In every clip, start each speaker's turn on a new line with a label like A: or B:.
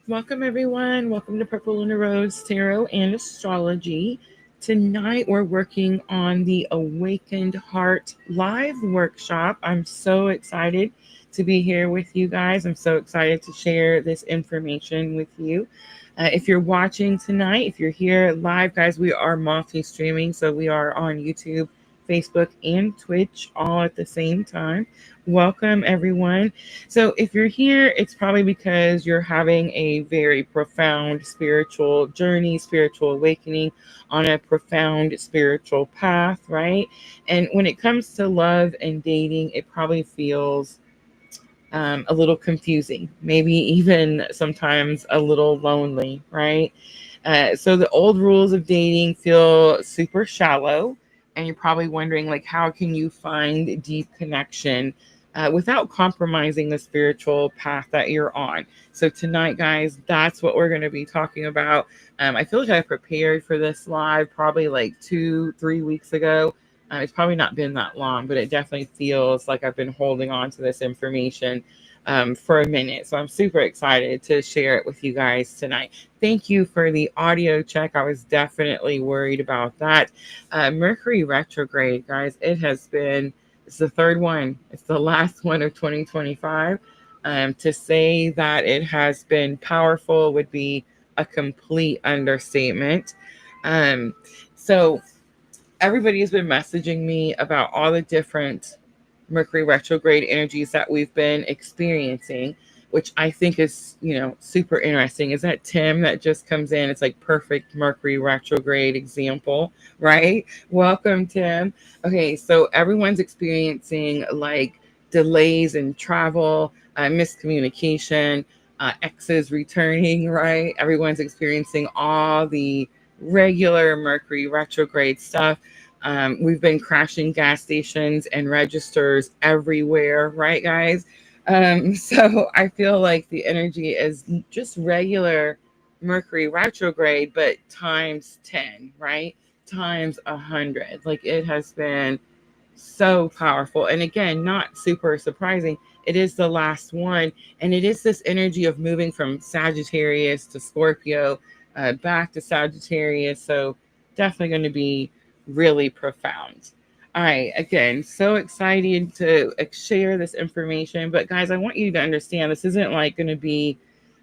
A: Welcome, everyone. Welcome to Purple Lunarose Tarot and Astrology. Tonight, we're working on the Awakened Heart live workshop. I'm so excited to be here with you guys. I'm so excited to share this information with you. If you're watching tonight, if you're here live, guys, we are multi streaming. So we are on YouTube, Facebook, and Twitch all at the same time. Welcome, everyone. So, if you're here, it's probably because you're having a very profound spiritual journey, spiritual awakening on a profound spiritual path, right? And when it comes to love and dating, it probably feels a little confusing, maybe even sometimes a little lonely, right? So the old rules of dating feel super shallow, and you're probably wondering, like, how can you find deep connection without compromising the spiritual path that you're on? So tonight, guys, that's what we're going to be talking about. I feel like I prepared for this live probably like 2, 3 weeks ago. It's probably not been that long, but it definitely feels like I've been holding on to this information for a minute. So I'm super excited to share it with you guys tonight. Thank you for the audio check. I was definitely worried about that. Mercury retrograde, guys, it's the third one, it's the last one of 2025. To say that it has been powerful would be a complete understatement. So, everybody has been messaging me about all the different Mercury retrograde energies that we've been experiencing, which I think is, super interesting. Is that Tim that just comes in? It's like perfect Mercury retrograde example, right? Welcome, Tim. Okay, so everyone's experiencing like delays in travel, miscommunication, exes returning, right? Everyone's experiencing all the regular Mercury retrograde stuff. We've been crashing gas stations and registers everywhere, right, guys? So I feel like the energy is just regular Mercury retrograde, but times 10, right? Times 100. Like it has been so powerful. And again, not super surprising. It is the last one. And it is this energy of moving from Sagittarius to Scorpio, back to Sagittarius. So definitely going to be really profound. All right, again, so excited to share this information. But guys, I want you to understand this isn't like going to be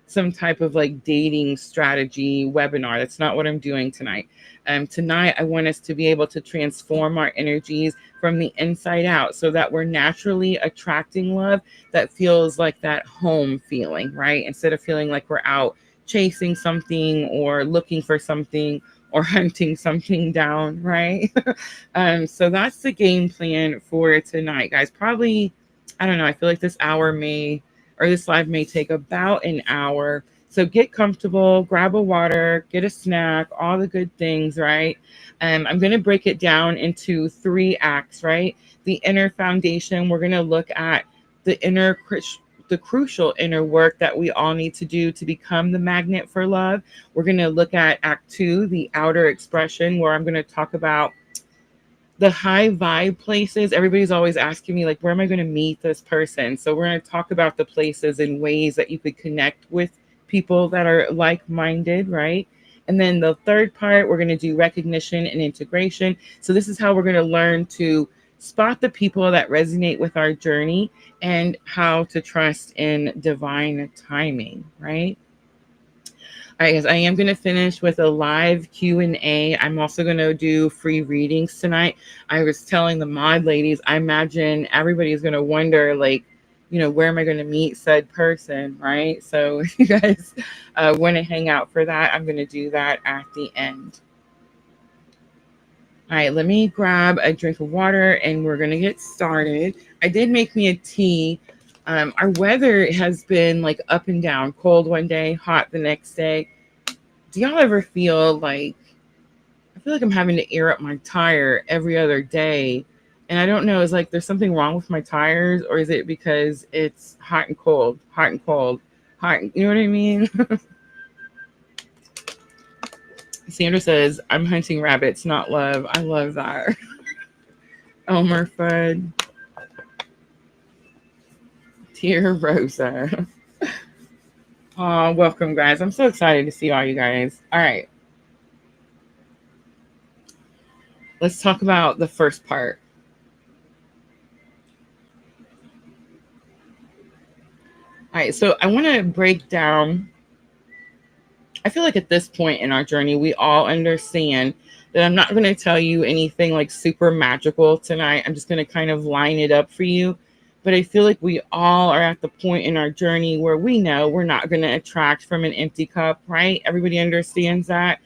A: some type of like dating strategy webinar. That's not what I'm doing tonight. Tonight, I want us to be able to transform our energies from the inside out so that we're naturally attracting love that feels like that home feeling, right? Instead of feeling like we're out chasing something or looking for something or hunting something down, right? So that's the game plan for tonight, guys. Probably, I don't know, I feel like this live may take about an hour. So get comfortable, grab a water, get a snack, all the good things, right? I'm going to break it down into 3 acts, right? The inner foundation, we're going to look at the crucial inner work that we all need to do to become the magnet for love. We're going to look at Act 2, the outer expression, where I'm going to talk about the high vibe places. Everybody's always asking me, like, where am I going to meet this person? So we're going to talk about the places and ways that you could connect with people that are like-minded, right? And then the third part, we're going to do recognition and integration. So this is how we're going to learn to spot the people that resonate with our journey and how to trust in divine timing, right? All right, guys, I am going to finish with a live Q&A. I'm also going to do free readings tonight. I was telling the mod ladies, I imagine everybody's going to wonder, like, where am I going to meet said person, right? So if you guys want to hang out for that, I'm going to do that at the end. All right, let me grab a drink of water and we're going to get started. I did make me a tea. Our weather has been like up and down, cold one day, hot the next day. Do y'all ever feel like, I feel like I'm having to air up my tire every other day? And I don't know, is like there's something wrong with my tires, or is it because it's hot and cold, hot and cold, hot, you know what I mean? Sandra says, I'm hunting rabbits, not love. I love that. Elmer Fudd. Dear Rosa. Welcome, guys. I'm so excited to see all you guys. All right, let's talk about the first part. All right, so I want to break down. I feel like at this point in our journey, we all understand that I'm not going to tell you anything like super magical tonight. I'm just going to kind of line it up for you. But I feel like we all are at the point in our journey where we know we're not going to attract from an empty cup, right? Everybody understands that.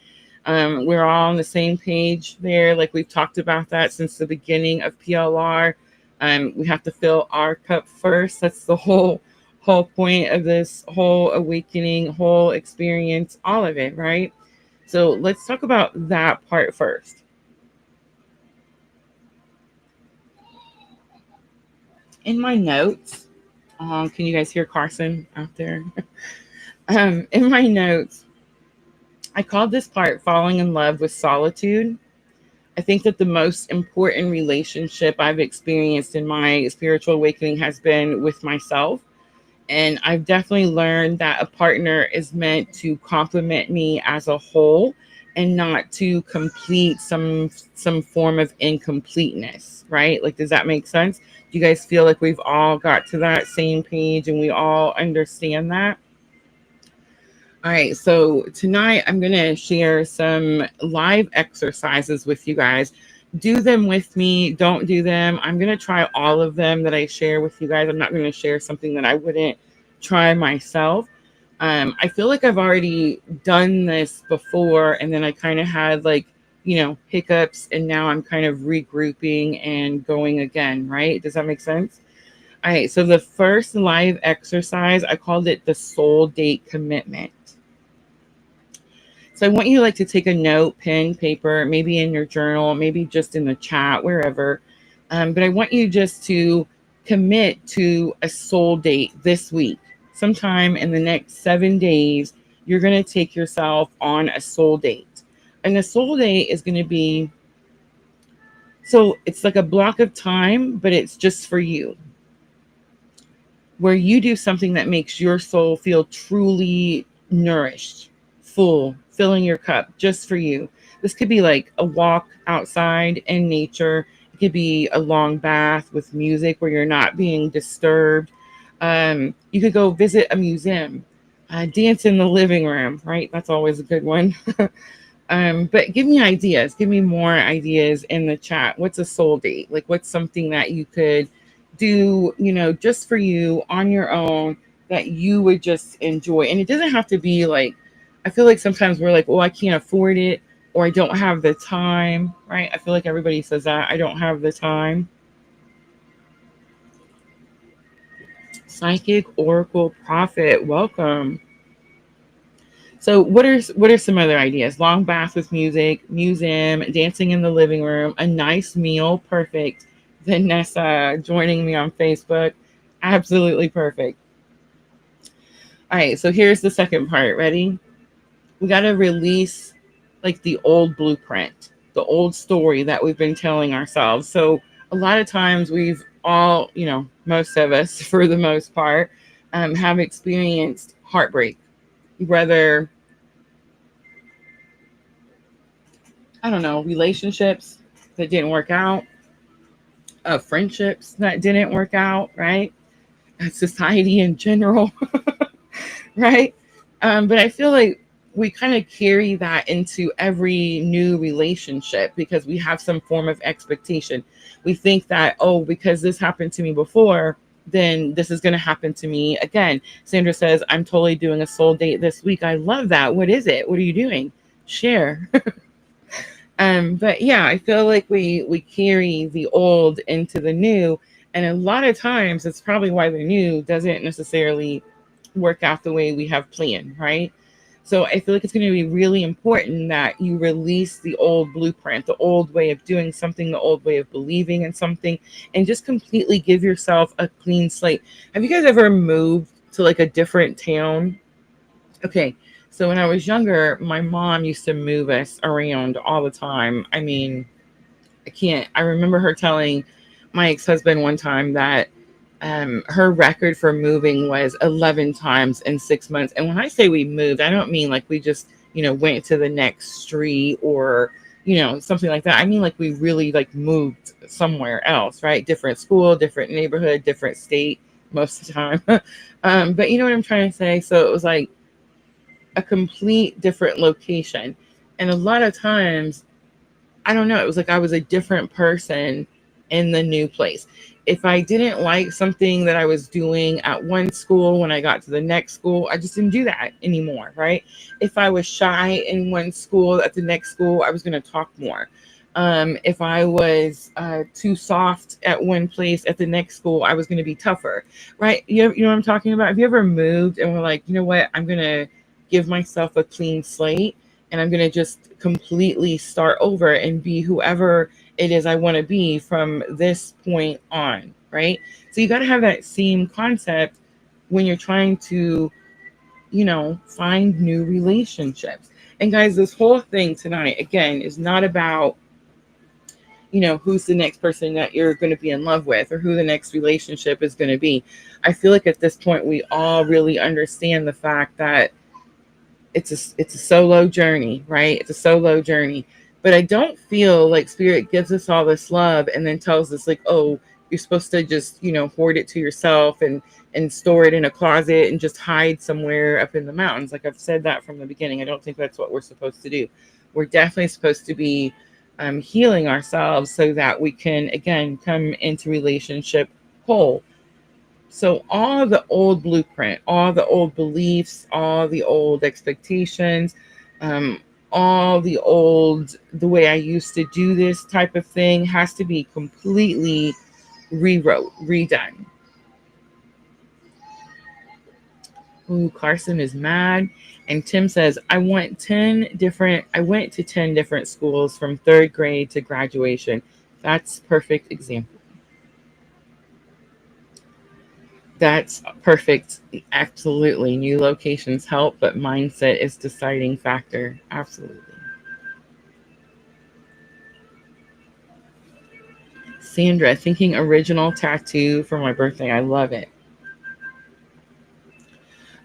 A: We're all on the same page there. Like we've talked about that since the beginning of PLR. We have to fill our cup first. That's the whole point of this whole awakening, whole experience, all of it, right? So let's talk about that part first. In my notes, can you guys hear Carson out there? In my notes, I called this part Falling in Love with Solitude. I think that the most important relationship I've experienced in my spiritual awakening has been with myself. And I've definitely learned that a partner is meant to complement me as a whole and not to complete some form of incompleteness, right? Like, does that make sense? Do you guys feel like we've all got to that same page and we all understand that? All right, so tonight I'm going to share some live exercises with you guys. Do them with me, don't do them. I'm going to try all of them that I share with you guys. I'm not going to share something that I wouldn't try myself. I feel like I've already done this before, and then I kind of had like, hiccups, and now I'm kind of regrouping and going again, right? Does that make sense? All right, so the first live exercise, I called it the soul date commitment. So I want you like to take a note, pen, paper, maybe in your journal, maybe just in the chat, wherever. But I want you just to commit to a soul date this week. Sometime in the next 7 days, you're going to take yourself on a soul date. And the soul date is going to be, so it's like a block of time, but it's just for you, where you do something that makes your soul feel truly nourished, full, filling your cup just for you. This could be like a walk outside in nature. It could be a long bath with music where you're not being disturbed. You could go visit a museum, dance in the living room, right? That's always a good one. But give me ideas. Give me more ideas in the chat. What's a soul date? Like, what's something that you could do, just for you on your own that you would just enjoy? And it doesn't have to be like, I feel like sometimes we're like, oh, I can't afford it, or I don't have the time, right? I feel like everybody says that. I don't have the time. Psychic Oracle Prophet, welcome. So what are some other ideas? Long bath with music, museum, dancing in the living room, a nice meal, perfect. Vanessa joining me on Facebook, absolutely perfect. All right, so here's the second part. Ready? We got to release like the old blueprint, the old story that we've been telling ourselves. So a lot of times we've all, most of us for the most part, have experienced heartbreak, whether, I don't know, relationships that didn't work out, friendships that didn't work out, right? Society in general, right? But I feel like we kind of carry that into every new relationship because we have some form of expectation. We think that, oh, because this happened to me before, then this is going to happen to me again. Sandra says, I'm totally doing a soul date this week. I love that. What is it? What are you doing? Share. But yeah, I feel like we carry the old into the new, and a lot of times it's probably why the new doesn't necessarily work out the way we have planned, right? So I feel like it's going to be really important that you release the old blueprint, the old way of doing something, the old way of believing in something, and just completely give yourself a clean slate. Have you guys ever moved to like a different town? Okay. So when I was younger, my mom used to move us around all the time. I mean, I remember her telling my ex-husband one time that Her record for moving was 11 times in 6 months. And when I say we moved, I don't mean like we just, went to the next street or, something like that. I mean, like we really like moved somewhere else, right? Different school, different neighborhood, different state most of the time. But you know what I'm trying to say? So it was like a complete different location. And a lot of times I don't know. It was like I was a different person in the new place. If I didn't like something that I was doing at one school, when I got to the next school, I just didn't do that anymore, right? If I was shy in one school, at the next school, I was going to talk more. If I was too soft at one place, at the next school, I was going to be tougher, right? You know what I'm talking about? Have you ever moved and were like, you know what? I'm going to give myself a clean slate and I'm going to just completely start over and be whoever it is I want to be from this point on, right? So you got to have that same concept when you're trying to, find new relationships. And guys, this whole thing tonight, again, is not about, who's the next person that you're going to be in love with or who the next relationship is going to be. I feel like at this point, we all really understand the fact that it's a solo journey, right? It's a solo journey. But I don't feel like Spirit gives us all this love and then tells us like, oh, you're supposed to just, hoard it to yourself and store it in a closet and just hide somewhere up in the mountains. Like I've said that from the beginning. I don't think that's what we're supposed to do. We're definitely supposed to be healing ourselves so that we can again come into relationship whole. So all the old blueprint, all the old beliefs, all the old expectations, um, all the way I used to do this type of thing has to be completely redone. Ooh, Carson is mad. And Tim says, I went to 10 different schools from third grade to graduation. That's perfect example. That's perfect. Absolutely. New locations help, but mindset is deciding factor. Absolutely. Sandra, thinking original tattoo for my birthday. I love it.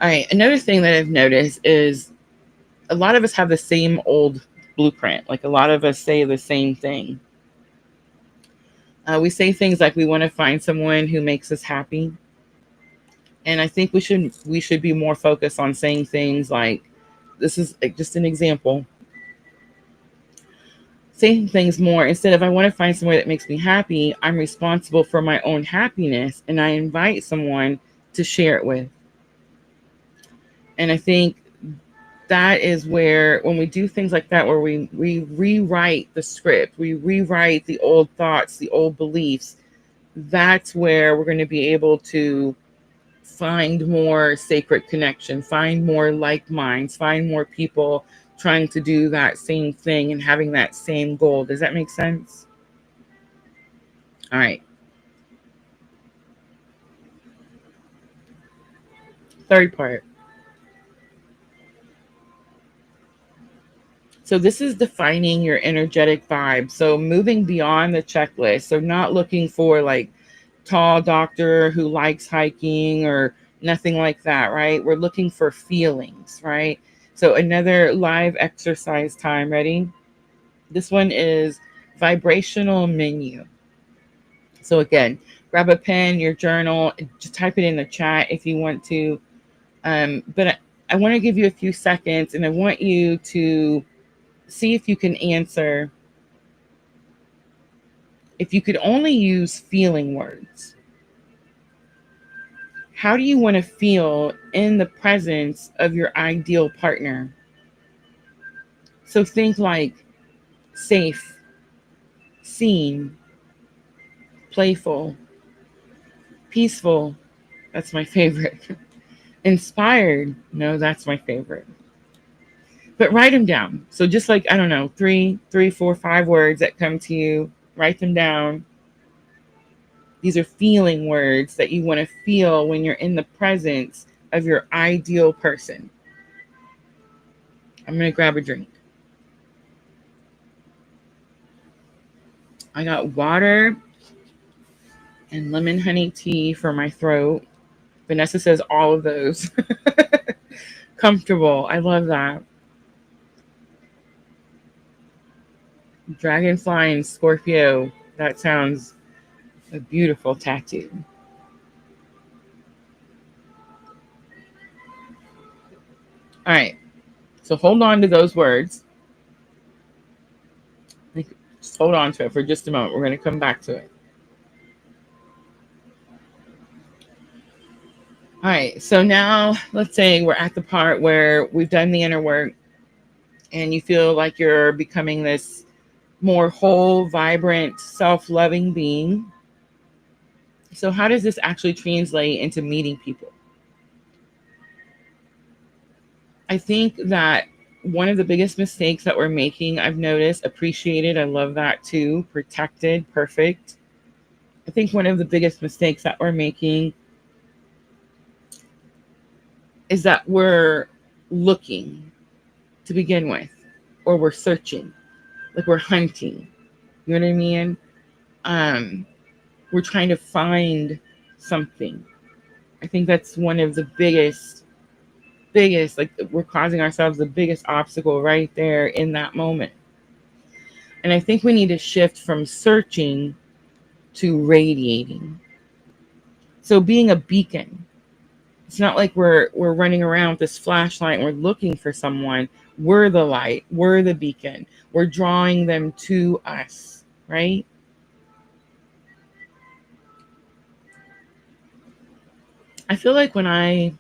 A: All right. Another thing that I've noticed is a lot of us have the same old blueprint. Like a lot of us say the same thing. We say things like we want to find someone who makes us happy. And I think we should be more focused on saying things like, this is just an example. Saying things more instead of I want to find somewhere that makes me happy, I'm responsible for my own happiness and I invite someone to share it with. And I think that is where when we do things like that, where we rewrite the script, we rewrite the old thoughts, the old beliefs, that's where we're going to be able to find more sacred connection, find more like minds, find more people trying to do that same thing and having that same goal. Does that make sense? All right. Third part. So this is defining your energetic vibe. So moving beyond the checklist. So not looking for like tall doctor who likes hiking or nothing like that, right? We're looking for feelings, right? So another live exercise time. Ready? This one is vibrational menu. So again, grab a pen, your journal, just type it in the chat if you want to. But I want to give you a few seconds and I want you to see if you can answer. If you could only use feeling words, how do you want to feel in the presence of your ideal partner? So think like safe, seen, playful, peaceful. That's my favorite. Inspired. No, that's my favorite. But write them down. So just like, I don't know, three, four, 5 words that come to you, write them down. These are feeling words that you want to feel when you're in the presence of your ideal person. I'm going to grab a drink. I got water and lemon honey tea for my throat. Vanessa says all of those. Comfortable. I love that. Dragonfly and Scorpio. That sounds a beautiful tattoo. All right. So hold on to those words. Just hold on to it for just a moment. We're going to come back to it. All right. So now let's say we're at the part where we've done the inner work and you feel like you're becoming this more whole, vibrant, self-loving being. So how does this actually translate into meeting people? I think that one of the biggest mistakes that we're making, I've noticed, appreciated, I love that too, protected, perfect. I think one of the biggest mistakes that we're making is that we're looking to begin with, or we're searching, like we're hunting. You know what I mean? We're trying to find something. I think that's one of the biggest, like we're causing ourselves the biggest obstacle right there in that moment. And I think we need to shift from searching to radiating. So being a beacon. It's not like we're running around with this flashlight and we're looking for someone. We're the light. We're the beacon. We're drawing them to us, right? I feel like when I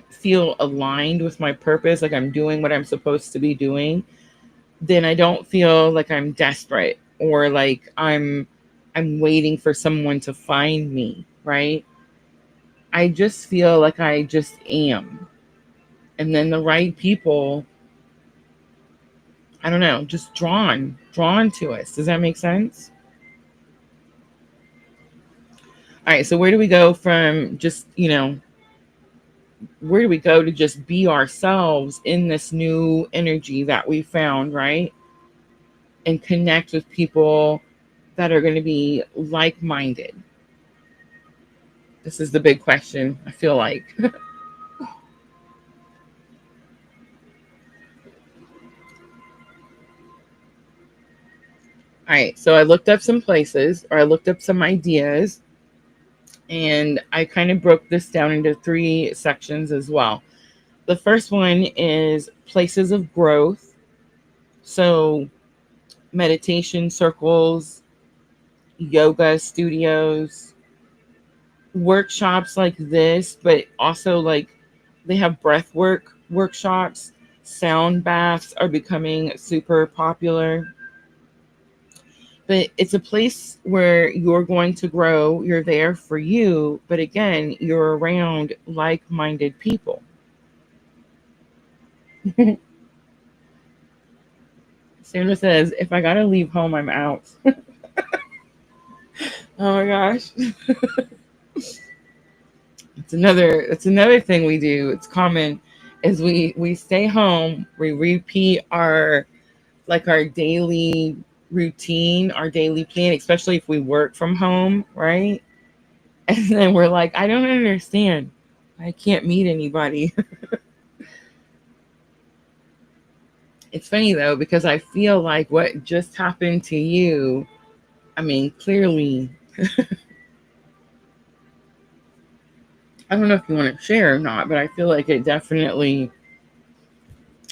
A: feel aligned with my purpose, like I'm doing what I'm supposed to be doing, then I don't feel like I'm desperate or like I'm waiting for someone to find me, right? I just feel like I just am. And then the right people, I don't know, just drawn to us. Does that make sense? All right, so where do we go from just, where do we go to just be ourselves in this new energy that we found, right? And connect with people that are going to be like-minded. This is the big question, I feel like. All right, so I looked up some places, or I looked up some ideas, and I kind of broke this down into 3 sections as well. The first one is places of growth. So meditation circles, yoga studios, workshops like this, but also like they have breath work workshops. Sound baths are becoming super popular. But it's a place where you're going to grow. You're there for you. But again, you're around like-minded people. Sandra says, if I got to leave home, I'm out. Oh my gosh. It's another thing we do. It's common is we stay home, we repeat our daily routine, our daily plan, especially if we work from home, right? And then we're like, I don't understand. I can't meet anybody. It's funny though, because I feel like what just happened to you, I mean, clearly, I don't know if you want to share or not, but I feel like it definitely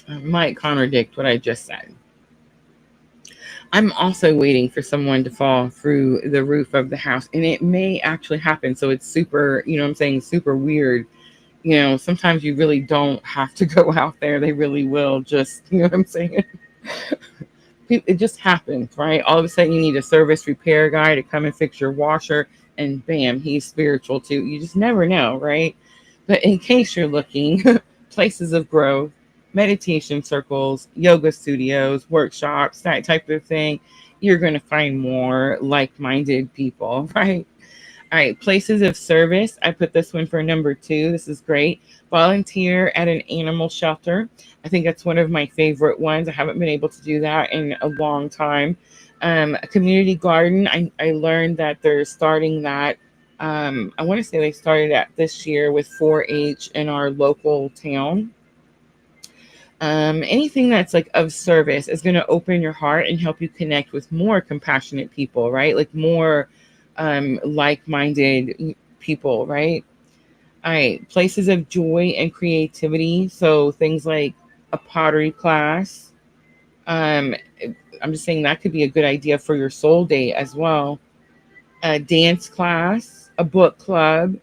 A: might contradict what I just said. I'm also waiting for someone to fall through the roof of the house, and it may actually happen. So it's super, what I'm saying, super weird. Sometimes you really don't have to go out there. They really will just, what I'm saying? It just happens, right? All of a sudden you need a service repair guy to come and fix your washer, and bam, he's spiritual too. You just never know, right? But in case you're looking, places of growth, meditation circles, yoga studios, workshops, that type of thing, you're going to find more like-minded people, right? All right, places of service. I put this one for number 2. This is great. Volunteer at an animal shelter. I think that's one of my favorite ones. I haven't been able to do that in a long time. A community garden. I learned that they're starting that. I want to say they started at this year with 4-H in our local town. Anything that's like of service is going to open your heart and help you connect with more compassionate people, right? Like more like-minded people, right? All right, places of joy and creativity. So things like a pottery class. Um, I'm just saying that could be a good idea for your soul date as well. A dance class, a book club.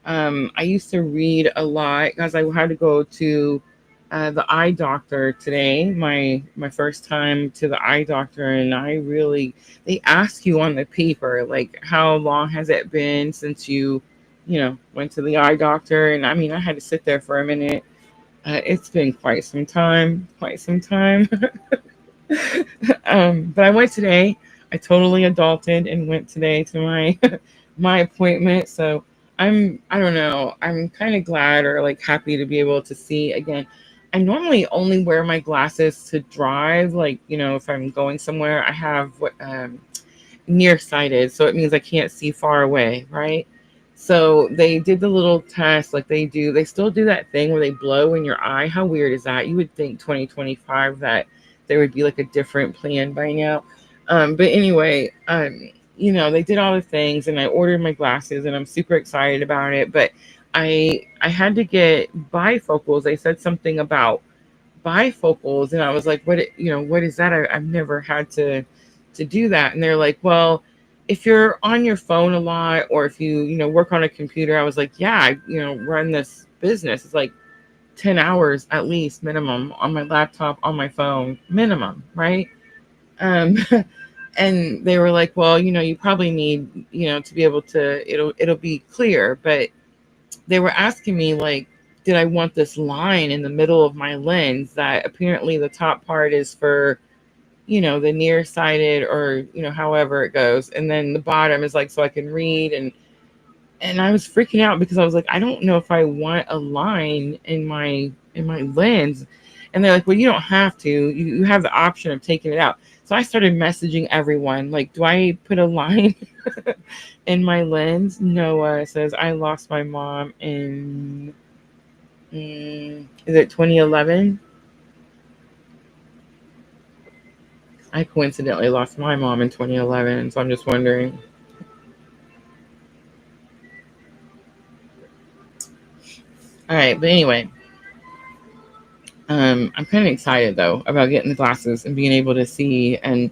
A: I used to read a lot because I had to go to the eye doctor today. My first time to the eye doctor, and I really they ask you on the paper like how long has it been since you went to the eye doctor, and I mean I had to sit there for a minute. It's been quite some time, quite some time. But I went today. I totally adulted and went today to my my appointment. So I don't know. I'm kind of glad or like happy to be able to see again. I normally only wear my glasses to drive. Like if I'm going somewhere, I have what nearsighted, so it means I can't see far away, right? So they did the little test, like they still do that thing where they blow in your eye. How weird is that? You would think 2025 that there would be like a different plan by now. But anyway, they did all the things and I ordered my glasses and I'm super excited about it. But I had to get bifocals. They said something about bifocals and I was like, what is that? I've never had to do that. And they're like, well, if you're on your phone a lot or if you work on a computer. I was like, yeah, I run this business. It's like 10 hours at least minimum on my laptop, on my phone, minimum, right? Um, and they were like, well, you probably need, to be able to, it'll be clear. But they were asking me like, did I want this line in the middle of my lens that apparently the top part is for the nearsighted or however it goes, and then the bottom is like so I can read. And I was freaking out because I was like, I don't know if I want a line in my lens. And they're like, well, you don't have to. You have the option of taking it out. So I started messaging everyone like, do I put a line in my lens? Noah says I lost my mom in is it 2011? I coincidentally lost my mom in 2011, so I'm just wondering. All right, but anyway, I'm kind of excited though about getting the glasses and being able to see. And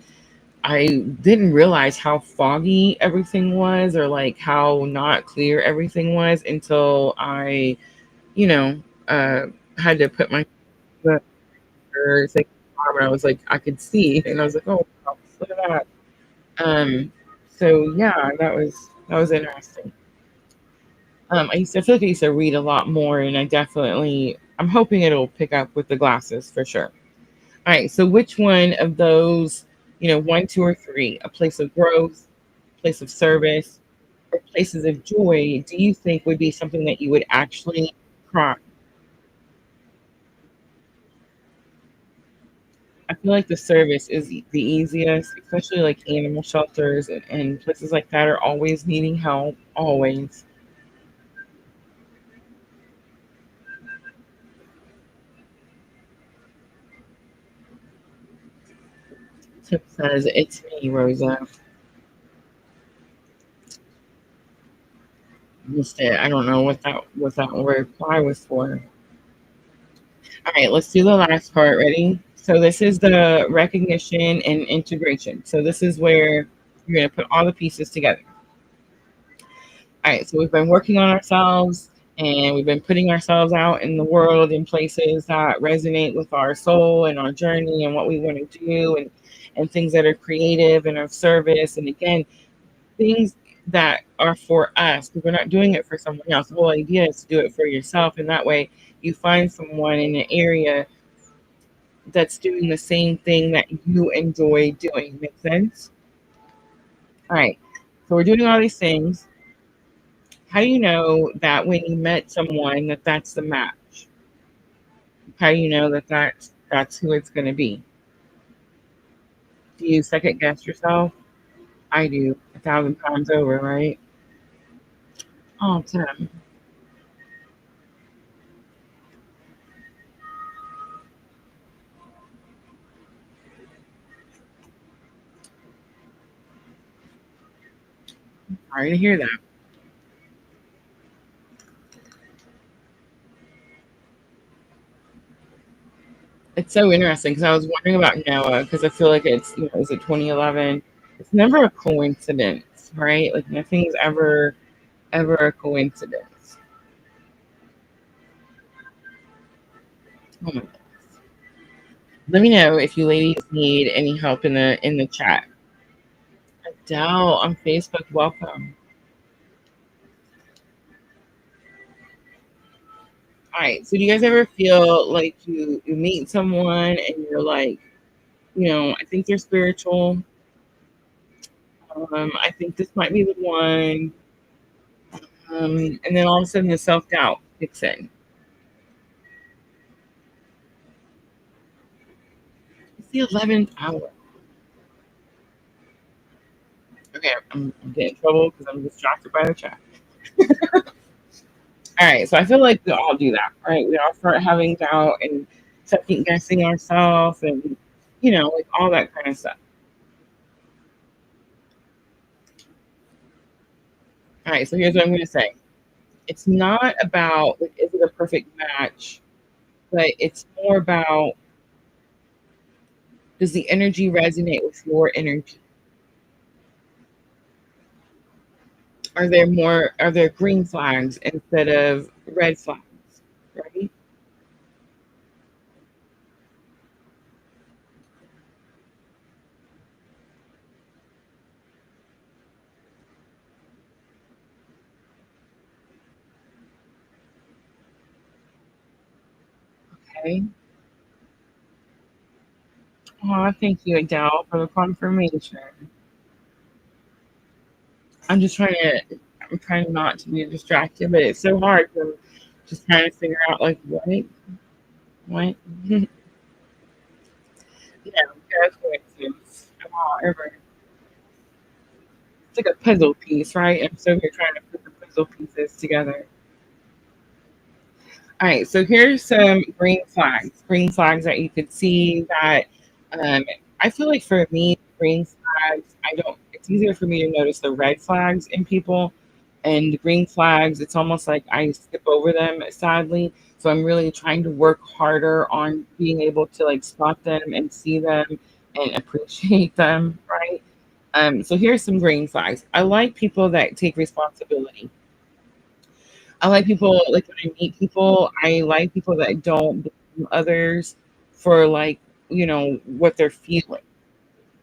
A: I didn't realize how foggy everything was, or like how not clear everything was until I, you know, uh, had to put my foot or say, and I was like, I could see, and I was like, oh, wow, look at that. So yeah, that was interesting. I feel like I used to read a lot more, and I'm hoping it'll pick up with the glasses for sure. All right, so which one of those, one, two, or three, a place of growth, place of service, or places of joy, do you think would be something that you would actually try? I feel like the service is the easiest, especially like animal shelters and places like that are always needing help, always. Tip says, it's me, Rosa. Missed it. I don't know what that reply was for. All right, let's do the last part. Ready? So this is the recognition and integration. So this is where you're going to put all the pieces together. All right, so we've been working on ourselves and we've been putting ourselves out in the world in places that resonate with our soul and our journey and what we want to do, and things that are creative and of service. And again, things that are for us, because we're not doing it for someone else. The whole idea is to do it for yourself. And that way you find someone in an area that's doing the same thing that you enjoy doing. Make sense? All right. So we're doing all these things. How do you know that when you met someone that that's the match? How do you know that that's who it's going to be? Do you second guess yourself? I do 1,000 times over, right? Oh, Tim. Sorry to hear that. It's so interesting because I was wondering about Noah because I feel like it's, is it 2011? It's never a coincidence, right? Like nothing's ever a coincidence. Oh my goodness. Let me know if you ladies need any help in the chat. Adele on Facebook, welcome. All right. So do you guys ever feel like you meet someone and you're like, I think they're spiritual. I think this might be the one. And then all of a sudden the self doubt kicks in. It's the 11th hour. Okay, I'm getting in trouble because I'm distracted by the chat. All right, so I feel like we all do that, right? We all start having doubt and second guessing ourselves and, like all that kind of stuff. All right, so here's what I'm going to say. It's not about, like, is it a perfect match, but it's more about, does the energy resonate with your energy? Are there green flags instead of red flags, right? Okay. Oh, thank you, Adele, for the confirmation. I'm just trying to, I'm trying not to be distracted, but it's so hard. I'm just trying to figure out, like, what? Yeah, that's coincidence. Oh, ever. It's like a puzzle piece, right? I'm so here trying to put the puzzle pieces together. All right, so here's some green flags. Green flags that you could see that um, I feel like for me, green flags, I don't, it's easier for me to notice the red flags in people and the green flags. It's almost like I skip over them, sadly. So I'm really trying to work harder on being able to like spot them and see them and appreciate them, right? So here's some green flags. I like people that take responsibility. I like people like when I meet people, I like people that don't blame others for like, what they're feeling.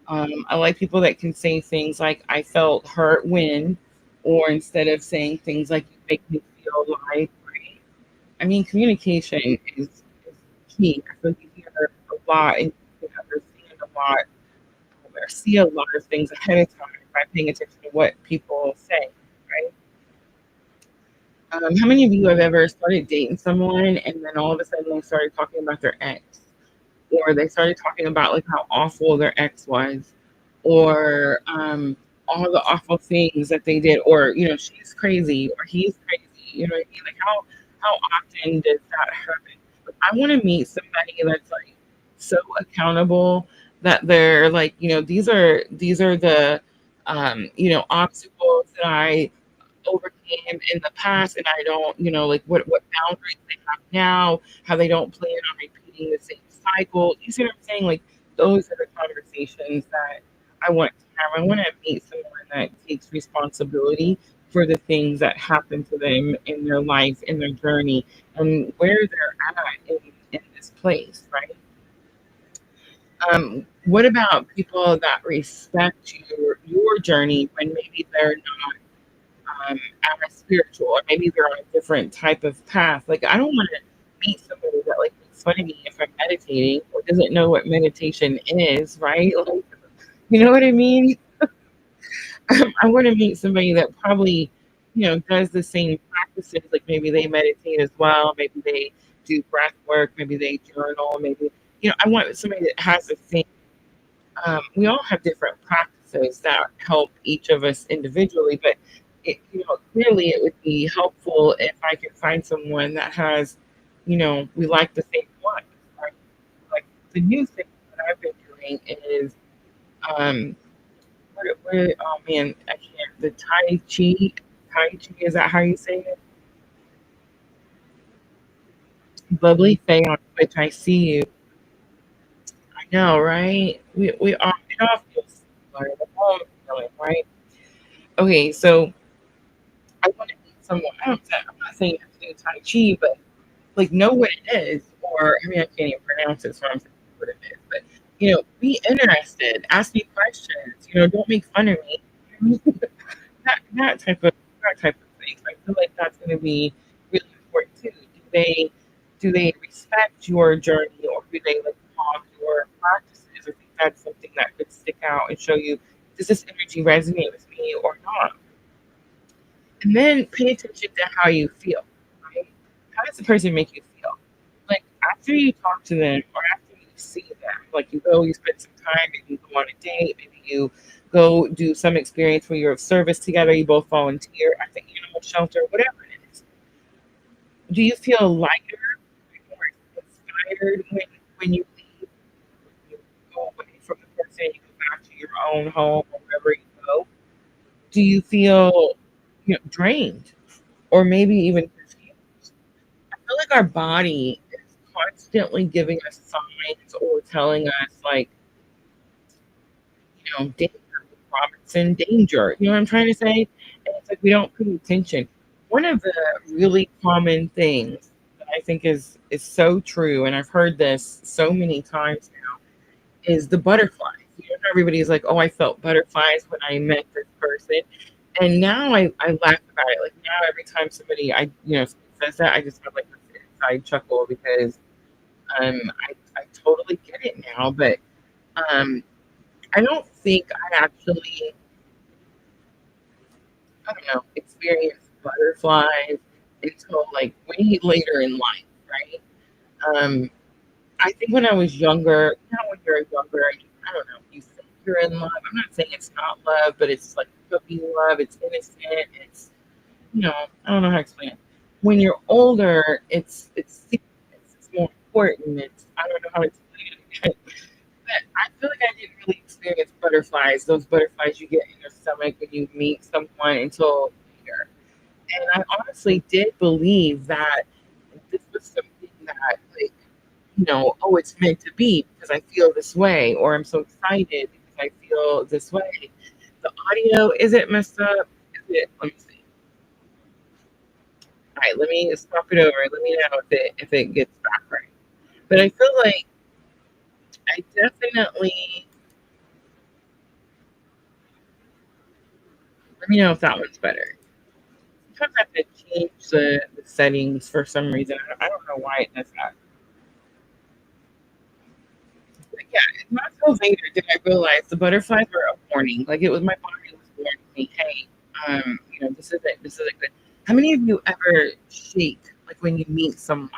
A: I like people that can say things like I felt hurt when, or instead of saying things like you make me feel like, right? I mean, communication is key. I feel like you hear a lot and you can understand a lot or see a lot of things ahead of time by paying attention to what people say, right? How many of you have ever started dating someone and then all of a sudden they started talking about their ex, or they started talking about like how awful their ex was, or all the awful things that they did, or she's crazy or he's crazy. You know what I mean? Like how often does that happen? Like, I want to meet somebody that's like so accountable that they're like, these are the obstacles that I overcame in the past and I don't, like what boundaries they have now, how they don't plan on repeating the same cycle. You see what I'm saying? Like those are the conversations that I want to have. I want to meet someone that takes responsibility for the things that happen to them in their life, in their journey, and where they're at in this place, right? What about people that respect your journey when maybe they're as spiritual, or maybe they're on a different type of path. Like, I don't want to meet somebody that like makes fun of me if I'm meditating or doesn't know what meditation is, right? Like, you know what I mean? I want to meet somebody that probably, does the same practices. Like maybe they meditate as well. Maybe they do breath work. Maybe they journal. Maybe, I want somebody that has the same We all have different practices that help each of us individually, but clearly it would be helpful if I could find someone that has, we like the same one. Right? Like the new thing that I've been doing is, um, oh man, I can't. The Tai Chi, is that how you say it? Bubbly Faye on Twitch. I see you. I know, right? We all it all feels similar. The whole feeling, right? Okay, so I want to meet someone. I'm not saying you have to do Tai Chi, but like know what it is, or I mean, I can't even pronounce it, so I'm saying what it is. But be interested, ask me questions. Don't make fun of me. that type of thing. I feel like that's going to be really important too. Do they respect your journey, or do they like mock your practices? I think that's something that could stick out and show you, does this energy resonate with me or not? And then pay attention to how you feel. Right? How does the person make you feel? Like after you talk to them or after you see them, like you go, you spend some time, maybe you go on a date, maybe you go do some experience where you're of service together, you both volunteer at the animal shelter, whatever it is. Do you feel lighter or inspired when you leave, when you go away from the person, you go back to your own home or wherever you go? Do you feel drained or maybe even confused? I feel like our body is constantly giving us signs or telling us like, danger, Robinson, danger. You know what I'm trying to say? And it's like we don't pay attention. One of the really common things that I think is so true, and I've heard this so many times now, is the butterflies. Everybody's like, "Oh, I felt butterflies when I met this person," and now I laugh about it. Like now, every time somebody says that, I just have like this inside chuckle because I totally get it now. But um, I don't think I actually, I don't know, experienced butterflies until like way later in life, right? Um, I think when I was younger, when you're younger, I don't know, you think you're in love. I'm not saying it's not love, but it's like puppy love. It's innocent. It's, I don't know how to explain it. When you're older, it's serious. It's more important. It's, I don't know how to explain it. But I feel like I didn't really experience butterflies, those butterflies you get in your stomach when you meet someone until later. And I honestly did believe that this was something that, like, oh, it's meant to be because I feel this way, or I'm so excited because I feel this way. The audio, is it messed up? Is it, let me see. All right, let me swap it over. Let me know if it gets back right. But I feel like I definitely, let me know if that one's better. Sometimes I have to change the settings for some reason. I don't know why it does that. But yeah, not till later did I realize the butterflies were a warning. Like it was my body was warning me, hey, this isn't good. How many of you ever shake like when you meet someone?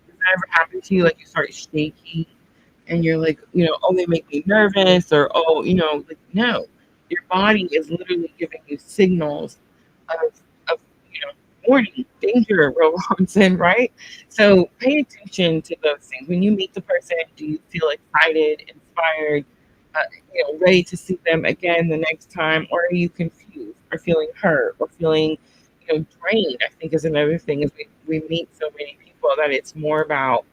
A: Does that ever happen to you? Like you start shaking and you're like, oh, they make me nervous, or oh, like no, your body is literally giving you signals of warning, danger, Robinson, right? So pay attention to those things. When you meet the person, do you feel excited, inspired, ready to see them again the next time, or are you confused, or feeling hurt, or feeling, drained? I think is another thing is we meet so many people that it's more about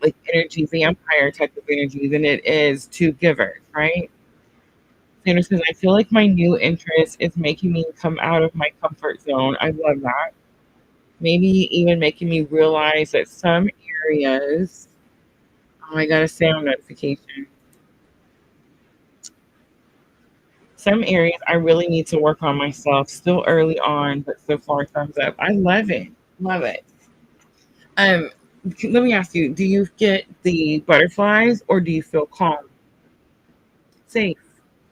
A: like energy vampire type of energy than it is to givers, right? Sandra says, I feel like my new interest is making me come out of my comfort zone. I love that. Maybe even making me realize that some areas, oh, I got a sound notification. Some areas I really need to work on myself. Still early on, but so far, thumbs up. I love it. Love it. Um, Let me ask you, do you get the butterflies or do you feel calm, safe,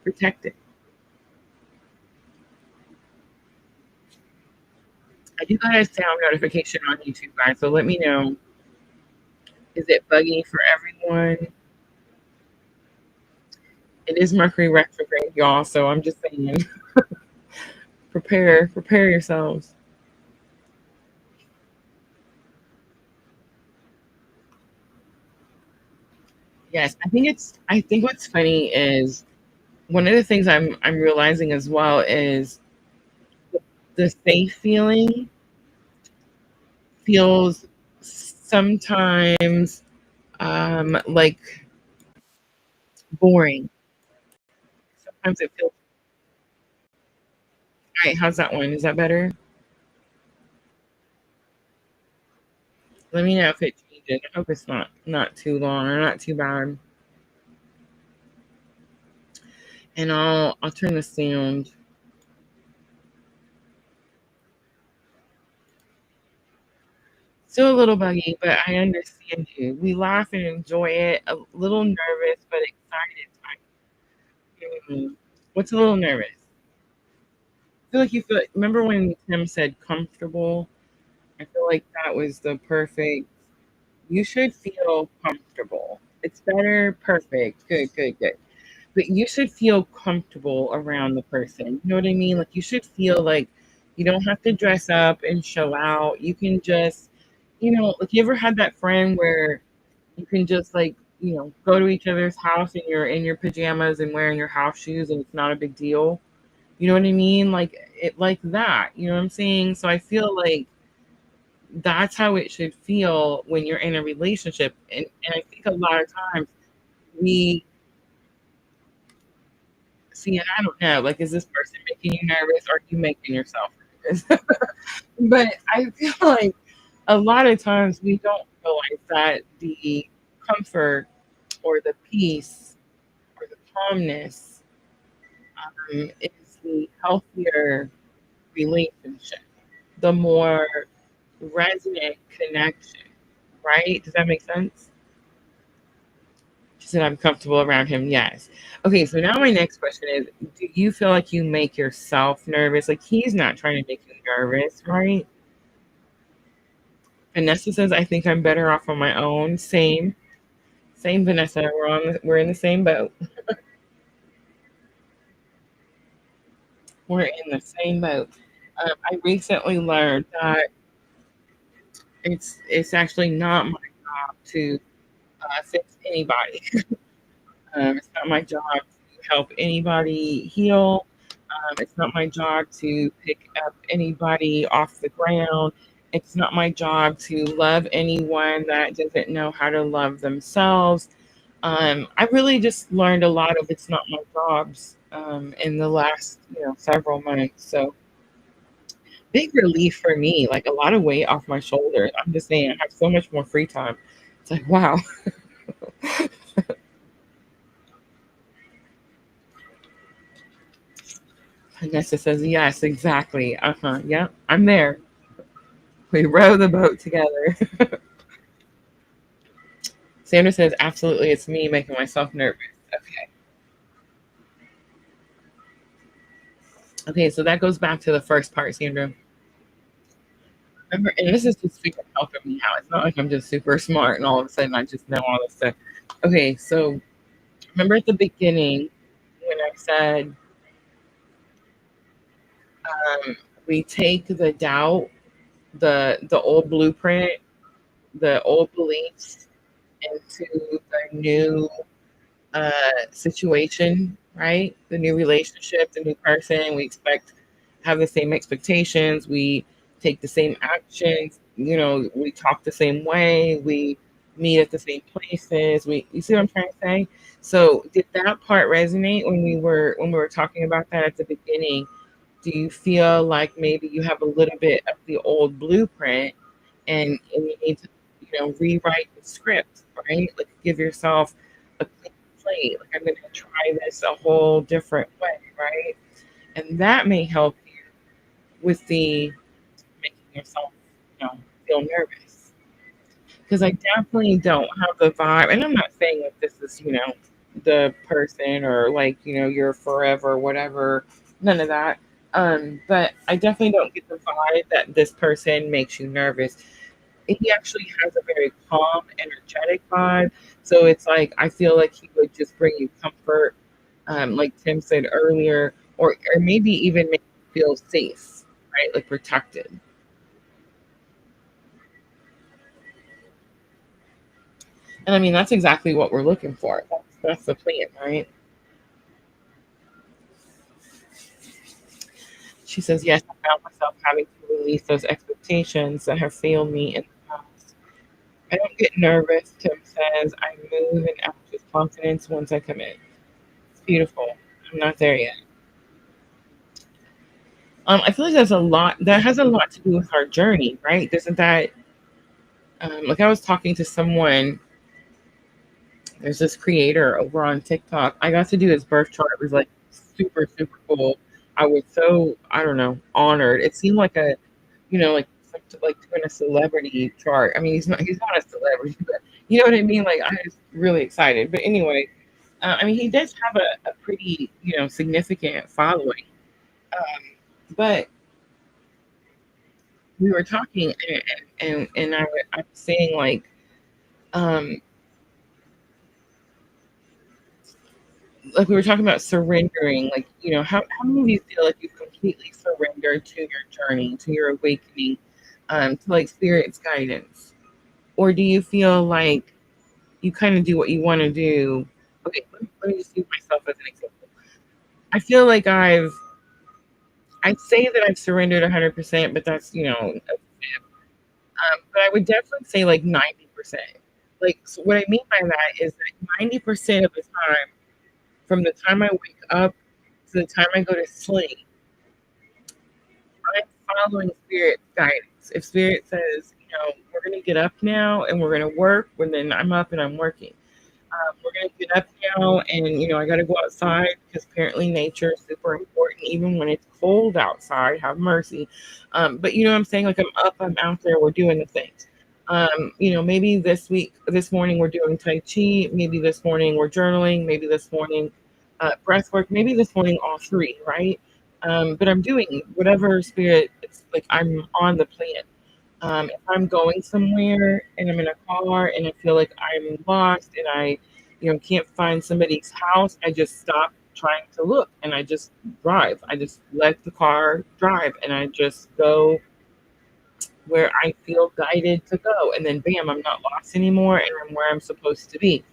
A: protected? I do got a sound notification on YouTube, guys, so let me know. Is it buggy for everyone? It is Mercury retrograde, y'all. So I'm just saying, prepare yourselves. Yes, I think what's funny is one of the things I'm realizing as well is the safe feeling feels sometimes like boring. Sometimes it feels all right. How's that one? Is that better? Let me know if it changes. I hope it's not too long or not too bad. And I'll turn the sound. Still a little buggy, but I understand you. We laugh and enjoy it. A little nervous, but excited. Mhm. What's a little nervous? I feel like you feel. Remember when Tim said comfortable? I feel like that was the perfect. You should feel comfortable. It's better. Perfect. Good. Good. Good. But you should feel comfortable around the person. You know what I mean? Like you should feel like you don't have to dress up and show out. You can just, like you ever had that friend where you can just like, go to each other's house and you're in your pajamas and wearing your house shoes and it's not a big deal. You know what I mean? Like it like that. You know what I'm saying? So I feel like that's how it should feel when you're in a relationship. And I think a lot of times we see, and I don't know, like, is this person making you nervous or are you making yourself nervous? But I feel like a lot of times we don't realize that the comfort or the peace or the calmness is the healthier relationship, the more resonant connection, right? Does that make sense? She said, I'm comfortable around him. Yes. Okay, so now my next question is, do you feel like you make yourself nervous? Like he's not trying to make you nervous, right? Vanessa says, I think I'm better off on my own. Same. Same, Vanessa. We're in the same boat. We're in the same boat. I recently learned that it's actually not my job to fix anybody. It's not my job to help anybody heal. It's not my job to pick up anybody off the ground. It's not my job to love anyone that doesn't know how to love themselves. I really just learned a lot of it's not my jobs in the last several months. So big relief for me, like a lot of weight off my shoulders. I'm just saying, I have so much more free time. It's like wow. Vanessa says yes, exactly. Uh-huh. Yep, I'm there. We row the boat together. Sandra says, absolutely, it's me making myself nervous. Okay. Okay, so that goes back to the first part, Sandra. Remember, and this is just super helping me out. It's not like I'm just super smart and all of a sudden I just know all this stuff. Okay, so remember at the beginning when I said um, we take the doubt, the old blueprint, the old beliefs into the new situation, right? The new relationship, the new person. We expect have the same expectations. We take the same actions. We talk the same way. We meet at the same places. You see what I'm trying to say? So did that part resonate when we were talking about that at the beginning? Do you feel like maybe you have a little bit of the old blueprint and you need to, rewrite the script, right? Like give yourself a clean slate. Like I'm gonna try this a whole different way, right? And that may help you with the making yourself, feel nervous. Because I definitely don't have the vibe, and I'm not saying that this is, the person or like, you're forever, whatever, none of that. But I definitely don't get the vibe that this person makes you nervous. He actually has a very calm, energetic vibe. So it's like I feel like he would just bring you comfort. like Tim said earlier, or maybe even make you feel safe, right? Like protected. And I mean, that's exactly what we're looking for. That's the plan, right? She says, yes, I found myself having to release those expectations that have failed me in the past. I don't get nervous, Tim says. I move and act with confidence once I commit. It's beautiful. I'm not there yet. I feel like there's a lot that has a lot to do with our journey, right? Doesn't that like I was talking to someone, there's this creator over on TikTok. I got to do his birth chart. It was like super, super cool. I was so, I don't know, honored. It seemed like a, like like doing a celebrity chart. I mean, he's not a celebrity, but you know what I mean? Like I was really excited. But anyway, I mean, he does have a pretty, significant following. Um, but we were talking, and I was saying um, like we were talking about surrendering. Like, how many of you feel like you've completely surrendered to your journey, to your awakening, to like spirit's guidance, or do you feel like you kind of do what you want to do? Okay, let me just use myself as an example. I feel like I'd say that I've surrendered 100%, but that's but I would definitely say like 90%. Like, so what I mean by that is that 90% of the time, from the time I wake up to the time I go to sleep, I'm following spirit guidance. If spirit says, we're gonna get up now and we're gonna work, well, then I'm up and I'm working. We're gonna get up now, and I gotta go outside because apparently nature is super important, even when it's cold outside. Have mercy. But you know what I'm saying? Like I'm up, I'm out there, we're doing the things. Maybe this morning we're doing Tai Chi, maybe this morning we're journaling, maybe this morning breath work, maybe this morning all three, right? But I'm doing whatever spirit, it's like I'm on the plan. If I'm going somewhere and I'm in a car and I feel like I'm lost and I, can't find somebody's house, I just stop trying to look and I just drive. I just let the car drive and I just go where I feel guided to go. And then bam, I'm not lost anymore and I'm where I'm supposed to be.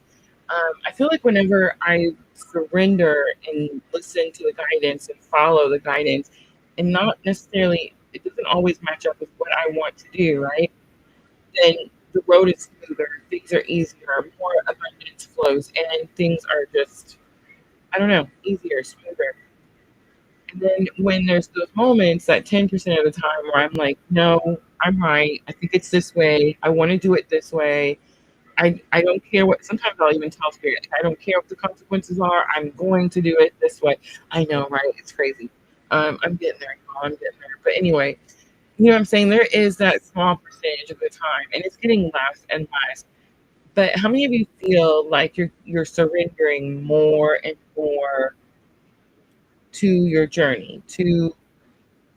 A: I feel like whenever I surrender and listen to the guidance and follow the guidance, and not necessarily, it doesn't always match up with what I want to do, right? Then the road is smoother, things are easier, more abundance flows, and things are just, I don't know, easier, smoother. And then when there's those moments, that 10% of the time where I'm like, no, I'm right. I think it's this way. I want to do it this way. I don't care what, sometimes I'll even tell spirit, I don't care what the consequences are. I'm going to do it this way. I know, right? It's crazy. I'm getting there. I'm getting there. But anyway, you know what I'm saying? There is that small percentage of the time, and it's getting less and less. But how many of you feel like you're surrendering more and more to your journey, to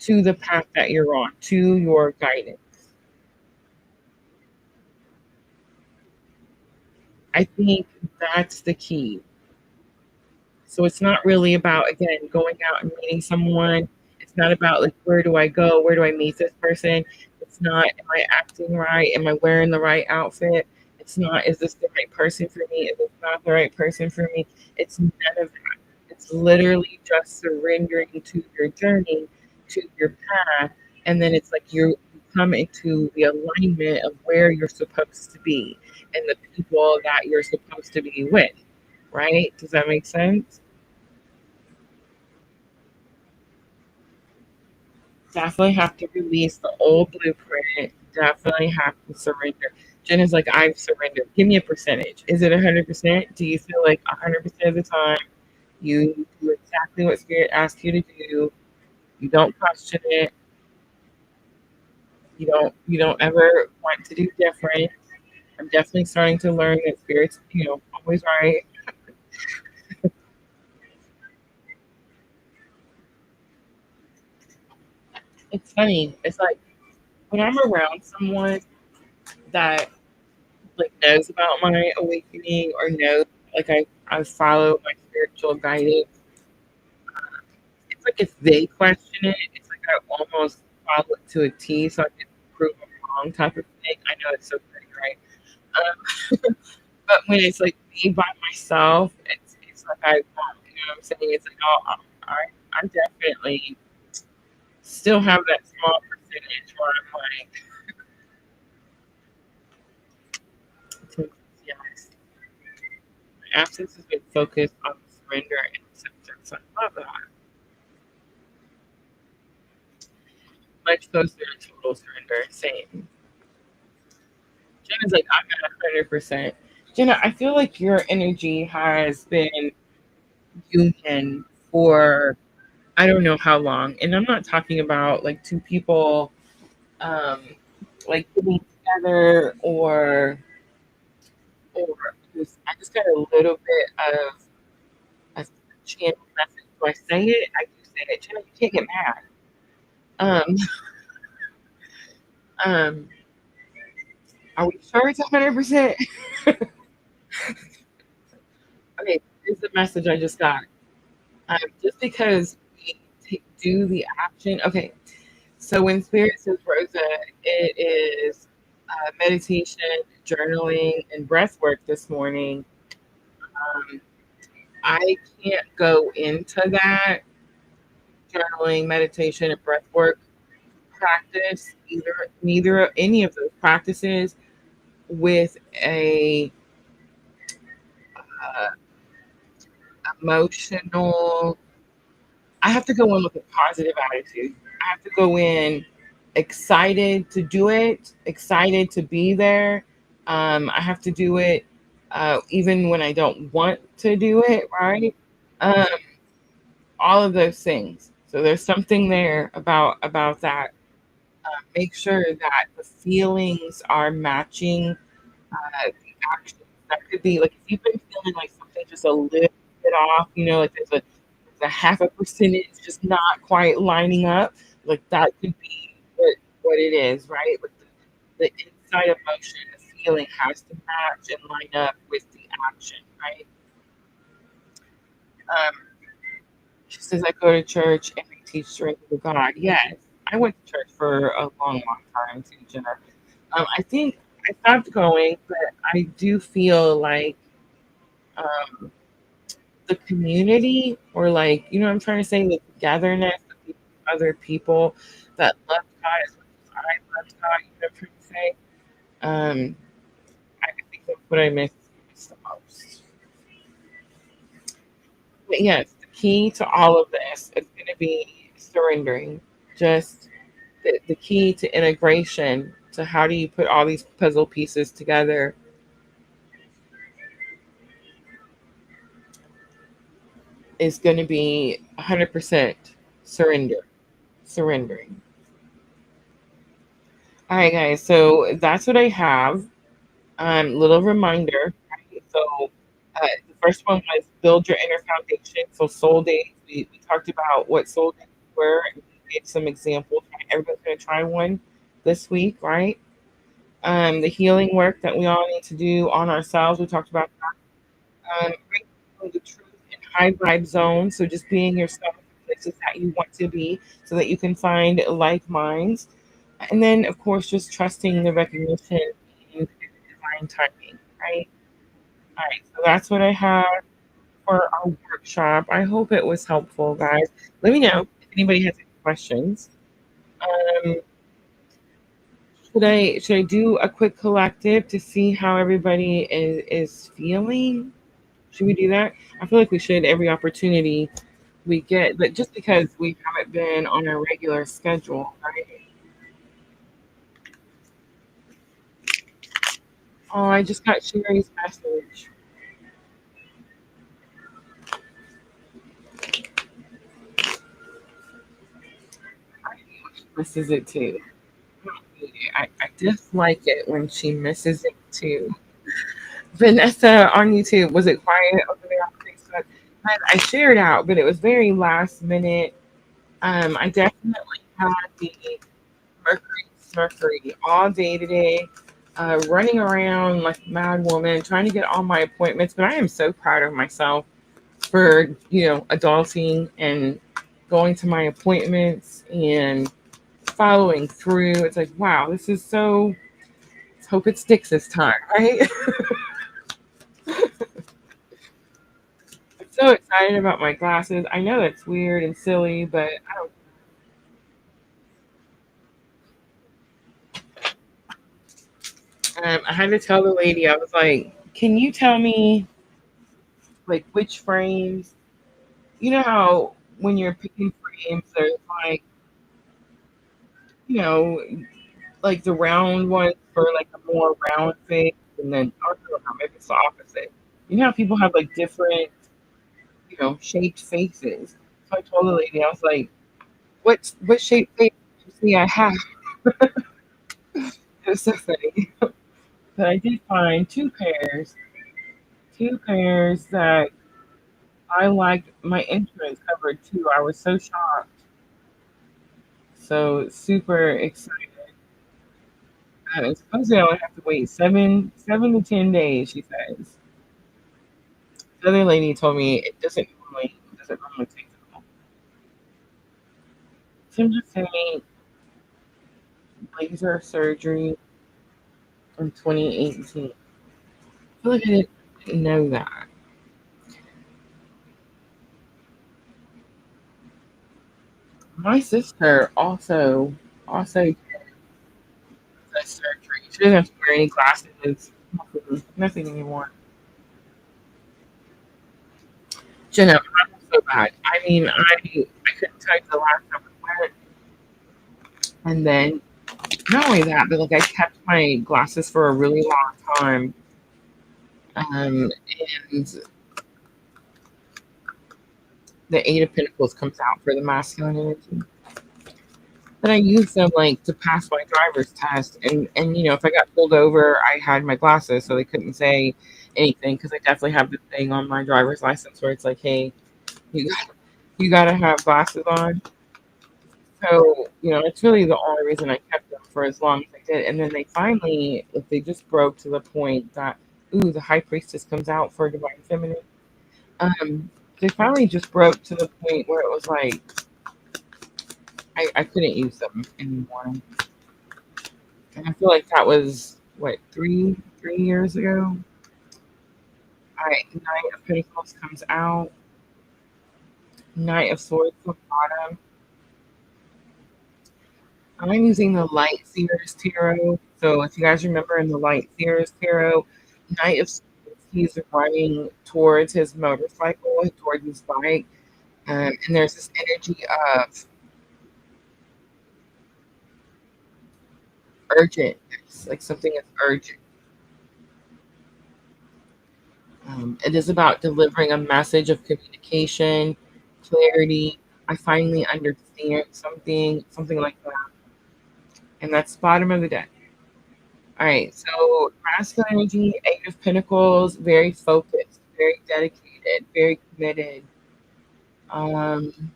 A: the path that you're on, to your guidance? I think that's the key. So it's not really about, again, going out and meeting someone. It's not about like, where do I go? Where do I meet this person? It's not, am I acting right? Am I wearing the right outfit? It's not, is this the right person for me? Is this not the right person for me? It's none of that. It's literally just surrendering to your journey, to your path. And then it's like you come into the alignment of where you're supposed to be and the people that you're supposed to be with, right? Does that make sense? Definitely have to release the old blueprint. Definitely have to surrender. Jen is like, I've surrendered. Give me a percentage. Is it 100%? Do you feel like 100% of the time you do exactly what Spirit asks you to do? You don't question it. You don't ever want to do different. I'm definitely starting to learn that Spirit's, always right. It's funny. It's like when I'm around someone that like knows about my awakening or knows like I I follow my spiritual guidance. It's like if they question it, it's like I almost follow it to a T, so I can prove them wrong type of thing. I know it's so pretty, right? But when it's like me by myself, it's like I, you know what I'm saying? It's like, oh, I definitely still have that small percentage where I'm like, yes, my absence has been focused on surrender and acceptance. I love that. Much closer to total surrender. Same. Jenna's like, I'm at 100%. Jenna, I feel like your energy has been union for I don't know how long. And I'm not talking about like two people um like getting together or I just got a little bit of a channel message. Do I say it? I do say it. Jenna, you can't get mad. Um um are we sure it's 100%? Okay, here's the message I just got. Just because we do the action. Okay, so when Spirit says Rosa, it is meditation, journaling, and breath work this morning. Um, I can't go into that journaling, meditation, and breath work practice neither of any of those practices with a uh, emotional. I have to go in with a positive attitude. I have to go in excited to do it, excited to be there. I have to do it even when I don't want to do it, right? Um, all of those things. So there's something there about that. Make sure that the feelings are matching the actions. That could be like if you've been feeling like something just a little bit off, like there's a half a percentage just not quite lining up. Like that could be what it is, right? Like the inside emotion, the feeling has to match and line up with the action, right? Um, she says, I go to church and I teach surrender to God. Yes, I went to church for a long, long time too, Jenna. I think I stopped going, but I do feel like um, the community, or like, I'm trying to say, the togetherness of other people that love God as much as I love God, you know what I'm trying to say? Um, I think that's what I miss the most. But yes, the key to all of this is going to be surrendering. Just the key to integration, to how do you put all these puzzle pieces together, is going to be 100% surrender, surrendering. All right, guys. So that's what I have. Little reminder. Right? So the first one was build your inner foundation. So soul days. We talked about what soul days were, and we gave some examples. Right? Everybody's going to try one this week, right? The healing work that we all need to do on ourselves. We talked about that. Bring the truth in high vibe zones. So just being yourself in places that you want to be, so that you can find like minds. And then, of course, just trusting the recognition and divine timing, right? All right, so that's what I have for our workshop. I hope it was helpful, guys. Let me know if anybody has any questions. Um, should I do a quick collective to see how everybody is feeling? Should we do that? I feel like we should every opportunity we get, but just because we haven't been on a regular schedule, right? Oh, I just got Sherry's message. I hate when she misses it too. I dislike it when she misses it too. Vanessa on YouTube, was it quiet over there on Facebook? I shared out, but it was very last minute. I definitely had the Mercury all day today. running around like a mad woman, trying to get all my appointments. But I am so proud of myself for, adulting and going to my appointments and following through. It's like, wow, this is so, let's hope it sticks this time, right? I'm so excited about my glasses. I know that's weird and silly, but I had to tell the lady, I was like, can you tell me like which frames? You know how when you're picking frames, there's like, you know, like the round ones for like a more round face, and then I don't know, maybe it's the opposite. You know how people have like different, shaped faces. So I told the lady, I was like, what shaped face do you see I have? It was so funny. But I did find two pairs that I liked. My insurance covered too. I was so shocked. So super excited. And supposedly I only have to wait seven to 10 days, she says. The other lady told me it doesn't normally take that long. So I'm just saying laser surgery in 2018. I feel like I didn't know that. My sister also did the surgery. She doesn't have to wear any glasses. Nothing anymore. Jenna, I'm so bad. I mean, I couldn't tell you the last time I went, and then not only that, but like I kept my glasses for a really long time. And the Eight of Pentacles comes out for the masculine energy. But I used them like to pass my driver's test, and if I got pulled over, I had my glasses, so they couldn't say anything because I definitely have the thing on my driver's license where it's like, hey, you got you got to have glasses on. So it's really the only reason I kept them for as long as I did. And then they finally, if they just broke to the point that, ooh, the High Priestess comes out for Divine Feminine. Um, they finally just broke to the point where it was like I couldn't use them anymore. And I feel like that was what, 3 years ago. All right, Knight of Pentacles comes out. Knight of Swords on the bottom. I'm using the Light Seers Tarot. So if you guys remember in the Light Seers Tarot, Knight of Swords, he's running towards his motorcycle, towards his bike. And there's this energy of urgent, like something is urgent. It is about delivering a message of communication, clarity. I finally understand something like that. And that's bottom of the deck. All right, so masculine energy, Eight of Pentacles, very focused, very dedicated, very committed. Um,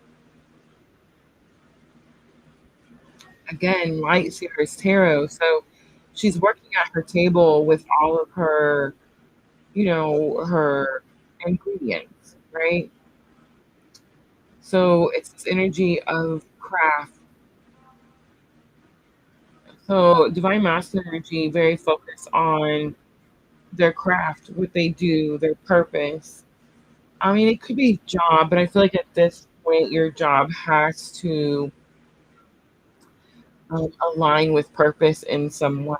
A: Again, Light Seers Tarot. So she's working at her table with all of her, her ingredients, right? So it's this energy of craft. So divine masculine energy, very focused on their craft, what they do, their purpose. I mean, it could be job, but I feel like at this point, your job has to align with purpose in some way.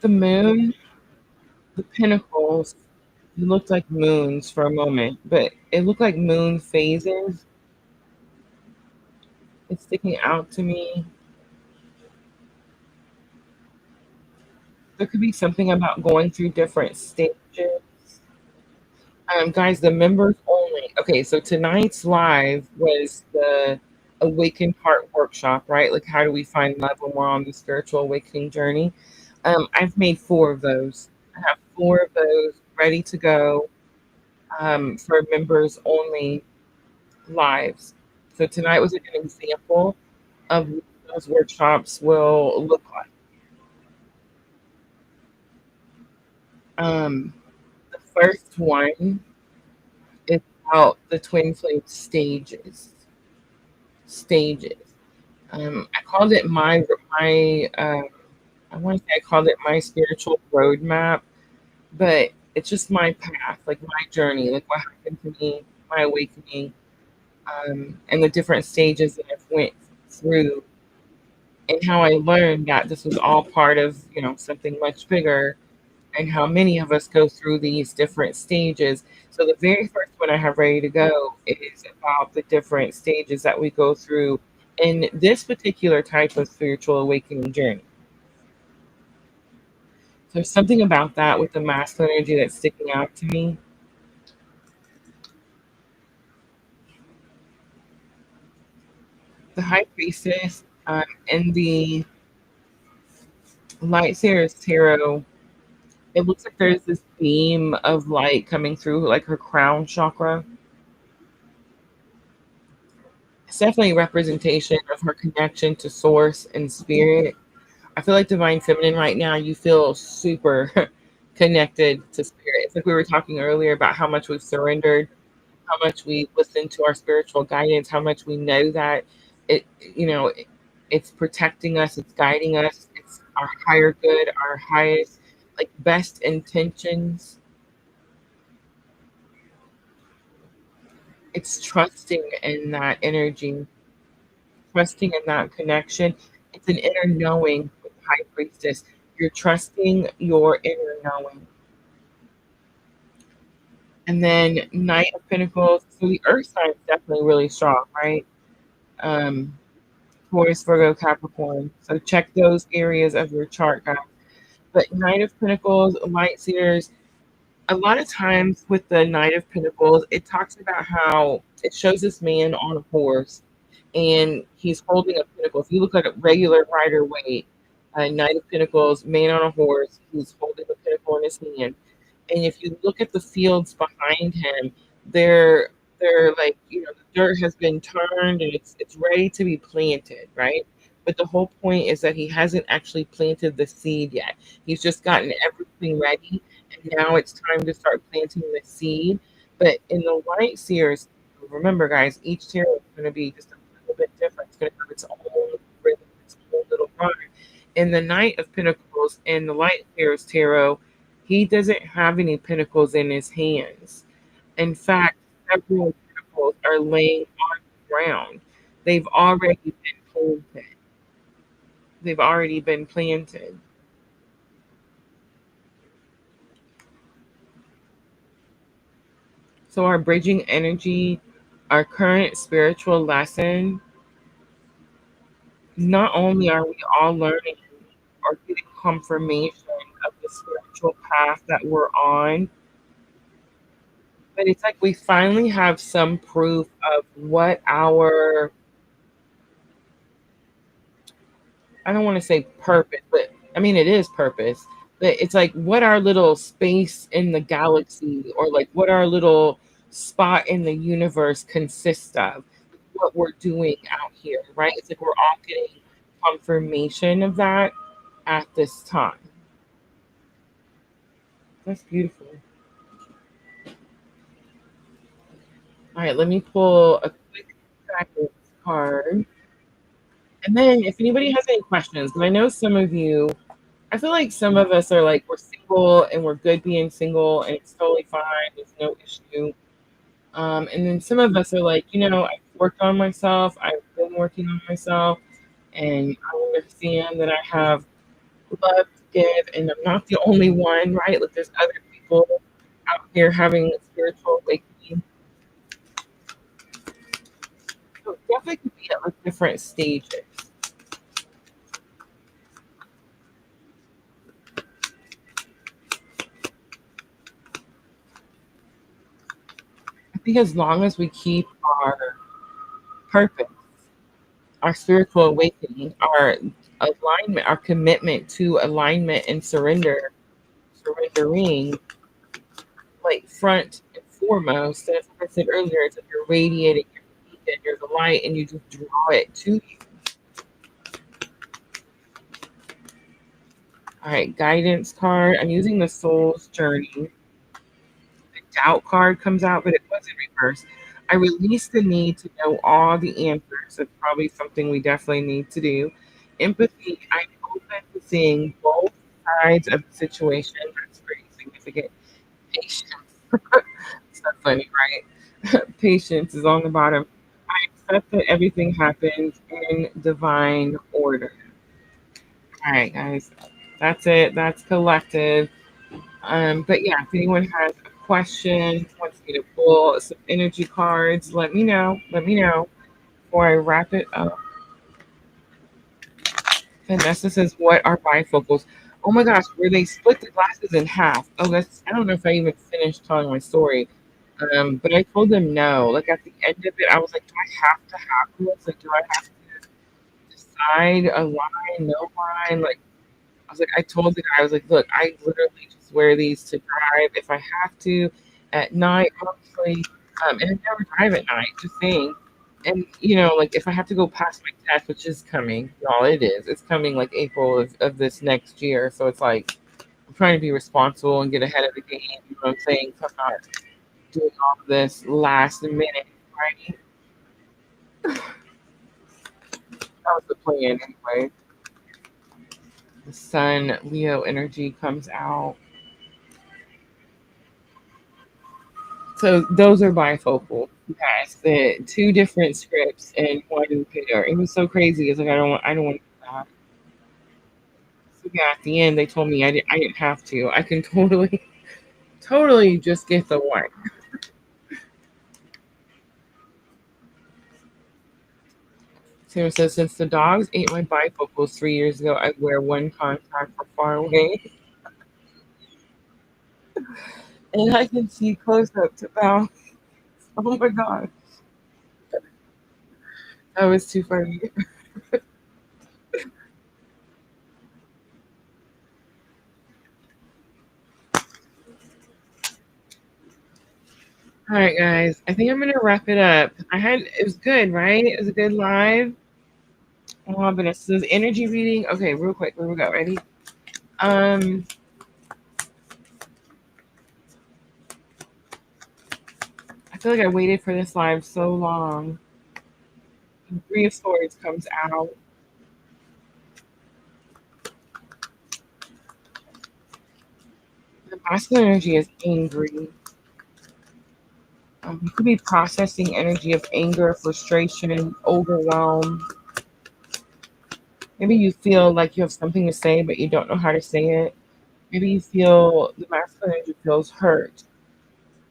A: The moon, the pentacles, looked like moons for a moment, but it looked like moon phases. It's sticking out to me. There could be something about going through different stages. Guys, the members only. Okay, so tonight's live was the Awakened Heart Workshop, right? Like, how do we find love when we're on the spiritual awakening journey? I've made four of those. I have four of those ready to go for members only lives. So tonight was like an example of what those workshops will look like. Um, the first one is about the twin flame stages. Stages. I called it my. I want to say I called it my spiritual roadmap, but it's just my path, like my journey, like what happened to me, my awakening, and the different stages that I've went through, and how I learned that this was all part of something much bigger, and how many of us go through these different stages. So the very first one I have ready to go is about the different stages that we go through in this particular type of spiritual awakening journey. There's something about that with the masculine energy that's sticking out to me. The high priestess and the light seer's tarot, it looks like there's this beam of light coming through like her crown chakra. It's definitely a representation of her connection to source and spirit. I feel like divine feminine right now, you feel super connected to spirit. It's like we were talking earlier about how much we've surrendered, how much we listen to our spiritual guidance, how much we know that it, it's protecting us, it's guiding us, it's our higher good, our highest, like best intentions. It's trusting in that energy, trusting in that connection. It's an inner knowing with the high priestess. You're trusting your inner knowing. And then Knight of Pentacles. So the Earth sign is definitely really strong, right? Um, Taurus, Virgo, Capricorn. So check those areas of your chart, guys. But Knight of Pentacles, Light Seers, a lot of times with the Knight of Pentacles, it talks about how it shows this man on a horse and he's holding a pinnacle. If you look at a regular Rider Waite, Knight of Pentacles, man on a horse, he's holding a pinnacle in his hand. And if you look at the fields behind him, they're they're like, the dirt has been turned and it's ready to be planted, right? But the whole point is that he hasn't actually planted the seed yet. He's just gotten everything ready, and now it's time to start planting the seed. But in the light seers, remember, guys, each tarot is going to be just a little bit different. It's going to have its own rhythm, its own little rhyme. In the Knight of Pentacles and the Light Seers tarot, he doesn't have any pentacles in his hands. In fact, several pentacles are laying on the ground. They've already been planted. They've already been planted. So our bridging energy, our current spiritual lesson, not only are we all learning or getting confirmation of the spiritual path that we're on, but it's like we finally have some proof of what our, I don't want to say purpose, but I mean, it is purpose, but it's like what our little space in the galaxy or like what our little spot in the universe consists of, what we're doing out here, right? It's like we're all getting confirmation of that at this time. That's beautiful. All right, let me pull a quick guidance card. And then if anybody has any questions, because I know some of you, I feel like some of us are like, we're single and we're good being single and it's totally fine. There's no issue. And then some of us are like, I've worked on myself. I've been working on myself. And I understand that I have love to give and I'm not the only one, right? Like there's other people out here having a spiritual awakening. So it definitely could be at like different stages. I think as long as we keep our purpose, our spiritual awakening, our alignment, our commitment to alignment and surrendering, like front and foremost. And as I said earlier, it's like you're radiating. and there's a light, and you just draw it to you. All right, guidance card. I'm using the Soul's Journey. Doubt card comes out, but it was in reverse. I release the need to know all the answers. That's probably something we definitely need to do. Empathy. I'm open to seeing both sides of the situation. That's pretty significant. Patience. So funny, right? Patience is on the bottom. I accept that everything happens in divine order. All right, guys. That's it. That's collective. But yeah, if anyone has a question, wants me to pull some energy cards, let me know. Let me know before I wrap it up. Vanessa says, "What are bifocals?" Oh my gosh, where they split the glasses in half. Oh, that's I don't know if I even finished telling my story. But I told them no. Like at the end of it, I was like, "Do I have to have this? Like, do I have to decide a line, no line?" Like I was like, I told the guy, I was like, look, I literally just wear these to drive if I have to at night, honestly. And I never drive at night, just saying. And, like if I have to go past my test, which is coming, y'all, it is. It's coming like April of this next year. So it's like, I'm trying to be responsible and get ahead of the game. You know what I'm saying? So I'm not doing all of this last minute, right? That was the plan anyway. The Sun Leo energy comes out. So those are bifocal. Yes, the two different scripts in one video. It was so crazy. It's like I don't want to do that. So yeah, at the end they told me I didn't have to. I can totally totally just get the one. Sarah says since the dogs ate my bifocals 3 years ago, I wear one contact for far away, and I can see close up to bow. Oh my god, that was too funny. All right, guys. I think I'm gonna wrap it up. It was good, right? It was a good live. Oh, but it says energy reading. Okay, real quick. Here we go. Ready? Um, I feel like I waited for this live so long. Three of Swords comes out. The masculine energy is angry. You could be processing energy of anger, frustration, overwhelm. Maybe you feel like you have something to say, but you don't know how to say it. Maybe you feel the masculine energy feels hurt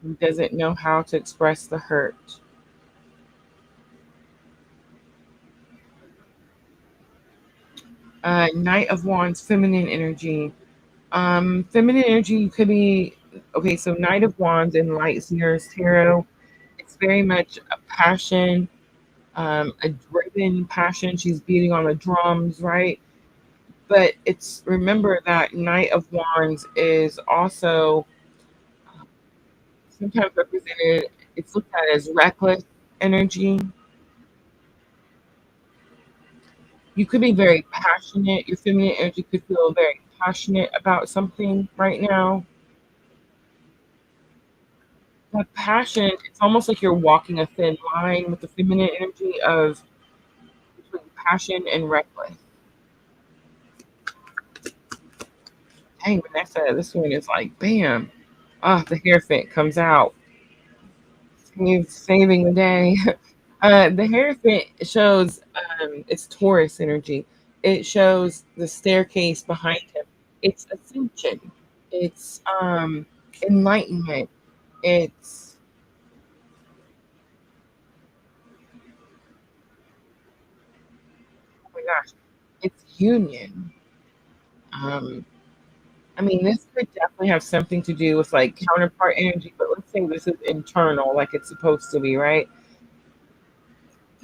A: and doesn't know how to express the hurt. Knight of Wands, feminine energy. Feminine energy could be okay. So Knight of Wands in Light Seers Tarot. It's very much a passion, a driven passion. She's beating on the drums, right? But it's remember that Knight of Wands is also sometimes represented. It's looked at as reckless energy. You could be very passionate. Your feminine energy could feel very passionate about something right now. That passion, it's almost like you're walking a thin line with the feminine energy of between passion and reckless. Dang, Vanessa, this one is like, bam. Ah, the Hierophant comes out. He's saving the day. The Hierophant shows it's Taurus energy. It shows the staircase behind him. It's ascension. It's enlightenment. It's oh my gosh, it's union. Um, I mean, this could definitely have something to do with like counterpart energy, but let's say this is internal, like it's supposed to be, right?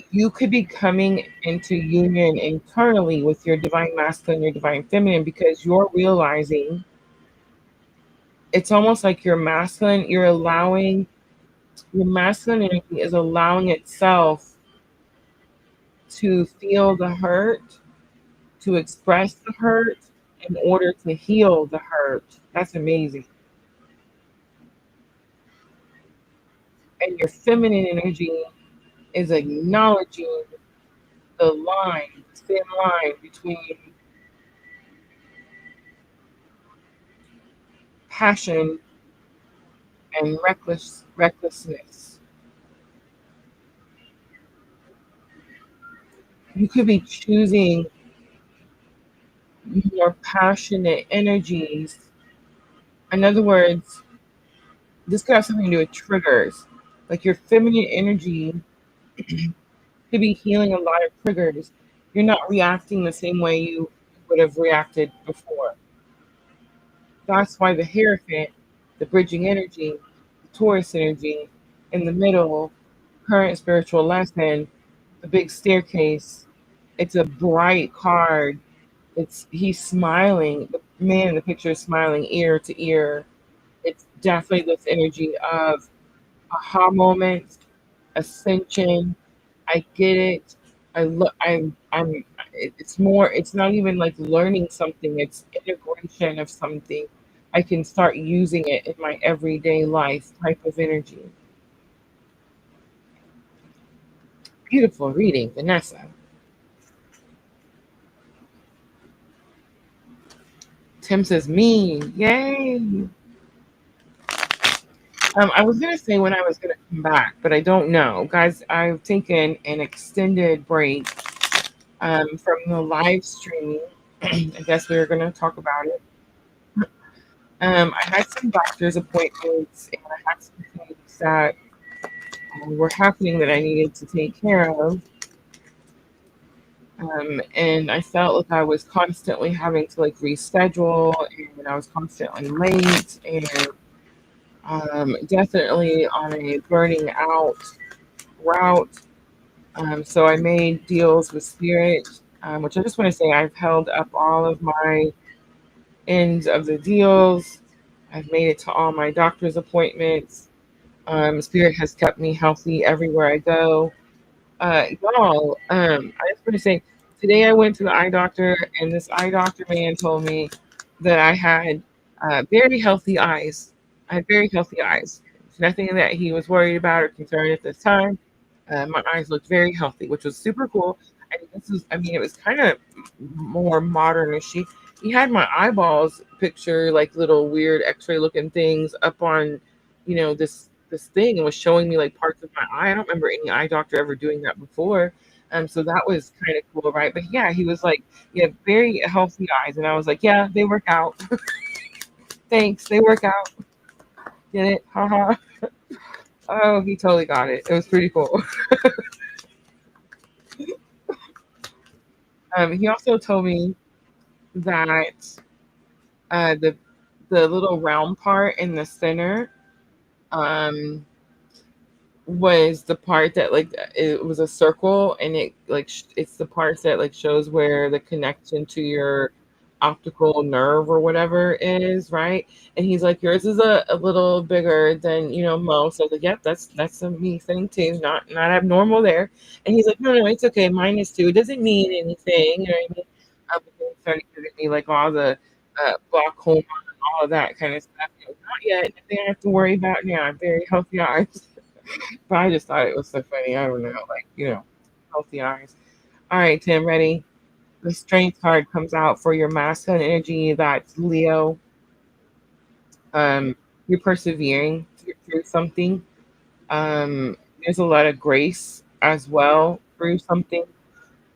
A: You could be coming into union internally with your divine masculine, your divine feminine, because you're realizing it's almost like your masculine energy is allowing itself. to feel the hurt, to express the hurt in order to heal the hurt. That's amazing. And your feminine energy is acknowledging the line, the thin line between passion and recklessness. You could be choosing more passionate energies. In other words, this could have something to do with triggers. Like your feminine energy could be healing a lot of triggers. You're not reacting the same way you would have reacted before. That's why the Hierophant, the bridging energy, the Taurus energy, in the middle, current spiritual lesson, the big staircase. It's a bright card. It's he's smiling. The man in the picture is smiling ear to ear. It's definitely this energy of aha moments, ascension. I get it. I'm it's more it's not even like learning something, it's integration of something. I can start using it in my everyday life type of energy. Beautiful reading, Vanessa. Tim says me. Yay. I was gonna say when I was gonna come back, but I don't know. Guys, I've taken an extended break from the live streaming. I guess we were gonna talk about it. I had some doctor's appointments and I had some things that were happening that I needed to take care of. And I felt like I was constantly having to like reschedule and I was constantly late and definitely on a burning out route. So I made deals with Spirit, which I just want to say I've held up all of my ends of the deals. I've made it to all my doctor's appointments. Spirit has kept me healthy everywhere I go. Y'all, I just want to say today I went to the eye doctor, and this eye doctor man told me that I had very healthy eyes. I had very healthy eyes. Nothing that he was worried about or concerned at this time. My eyes looked very healthy, which was super cool. And this is, I mean, it was kind of more modern. He had my eyeballs picture like little weird X-ray looking things up on, this thing and was showing me like parts of my eye. I don't remember any eye doctor ever doing that before. So that was kind of cool, right? But yeah, he was like, "You have very healthy eyes," and I was like, "Yeah, they work out. Thanks, they work out. Get it? Haha." Oh, he totally got it. It was pretty cool. He also told me that uh, the the little round part in the center um, was the part that like it was a circle, and it like it's the part that like shows where the connection to your optical nerve or whatever is, right? And he's like, yours is a little bigger than most. I was like, yep, that's a me thing too, not abnormal there. And he's like, no, it's okay, mine is too. It doesn't mean anything, you know what I mean? But then he started giving me like all the glaucoma and all of that kind of stuff. Not yet, nothing I have to worry about now. I'm very healthy eyes. But I just thought it was so funny. I don't know, like, healthy eyes. All right, Tim, ready? The strength card comes out for your masculine energy. That's Leo. You're persevering through something. There's a lot of grace as well through something.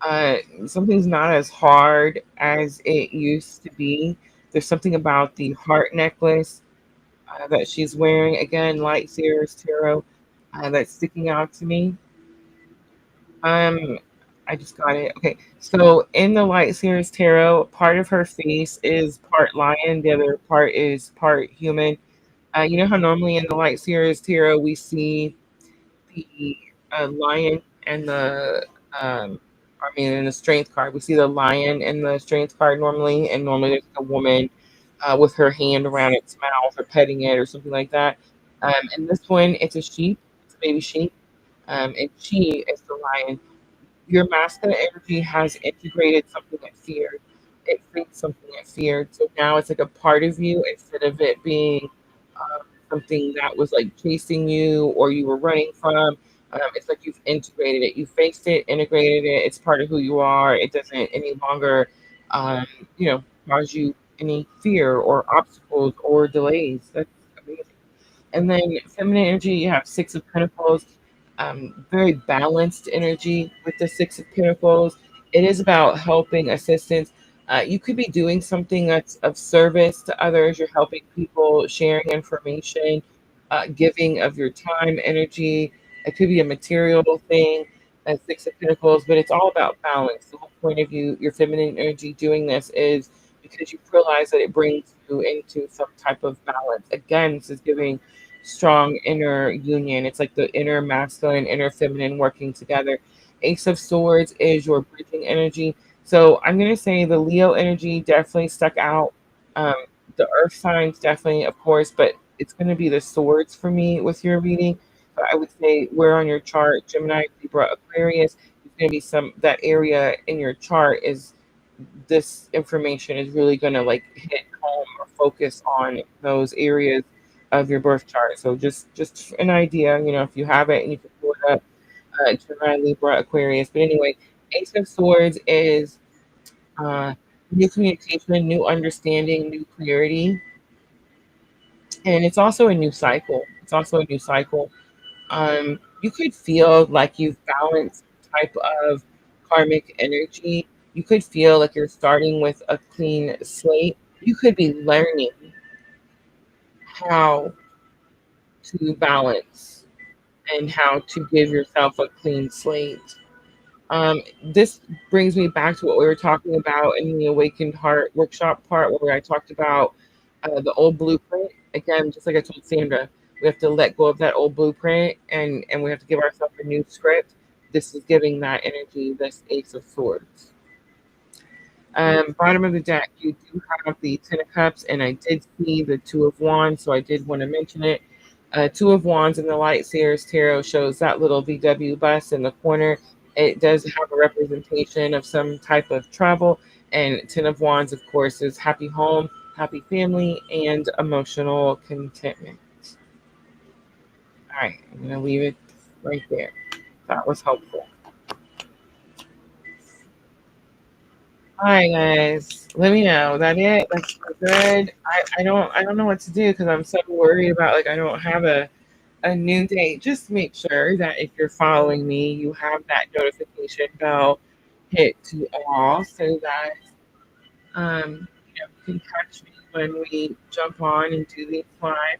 A: Uh, Something's not as hard as it used to be. There's something about the heart necklace that she's wearing. Again, Light Sears Tarot that's sticking out to me. Um, I just got it. Okay, so in the Light Series Tarot, part of her face is part lion, the other part is part human. You know how normally in the Light Series Tarot we see the lion and in the Strength card, we see the lion in the Strength card normally, and normally there's a woman with her hand around its mouth or petting it or something like that. And this one, it's a sheep, it's a baby sheep, and she is the lion. Your masculine energy has integrated something that feared. It freed something that feared. So now it's like a part of you instead of it being something that was like chasing you or you were running from. It's like you've integrated it. You faced it, integrated it. It's part of who you are. It doesn't any longer, um, cause you any fear or obstacles or delays. That's amazing. And then feminine energy, you have Six of Pentacles, very balanced energy with the Six of Pentacles. It is about helping, assistance. You could be doing something that's of service to others. You're helping people, sharing information, giving of your time, energy. It could be a material thing, a Six of Pentacles, but it's all about balance. The whole point of your feminine energy doing this is because you realize that it brings you into some type of balance. Again, this is giving strong inner union. It's like the inner masculine, inner feminine working together. Ace of Swords is your bridging energy. So I'm going to say the Leo energy definitely stuck out. Um, the earth signs definitely, of course, but it's going to be the swords for me with your reading. But I would say where on your chart, Gemini, Libra, Aquarius, is going to be some that area in your chart is this information is really going to like hit home or focus on those areas of your birth chart. So just an idea, if you have it and you can pull it up, Gemini, Libra, Aquarius. But anyway, Ace of Swords is uh, new communication, new understanding, new clarity, and it's also a new cycle. It's also a new cycle. You could feel like you've balanced type of karmic energy. You could feel like you're starting with a clean slate. You could be learning how to balance and how to give yourself a clean slate. This brings me back to what we were talking about in the Awakened Heart workshop part, where I talked about the old blueprint. Again, just like I told Sandra, we have to let go of that old blueprint and we have to give ourselves a new script. This is giving that energy, this Ace of Swords. Bottom of the deck, you do have the Ten of Cups, and I did see the Two of Wands, so I did want to mention it. Two of Wands in the Light Seers Tarot shows that little VW bus in the corner. It does have a representation of some type of travel, and Ten of Wands, of course, is happy home, happy family, and emotional contentment. All right, I'm going to leave it right there. That was helpful. Hi guys, let me know. That it? That's good. I don't know what to do because I'm so worried about like I don't have a new date. Just make sure that if you're following me, you have that notification bell hit to all so that you can catch me when we jump on and do these live.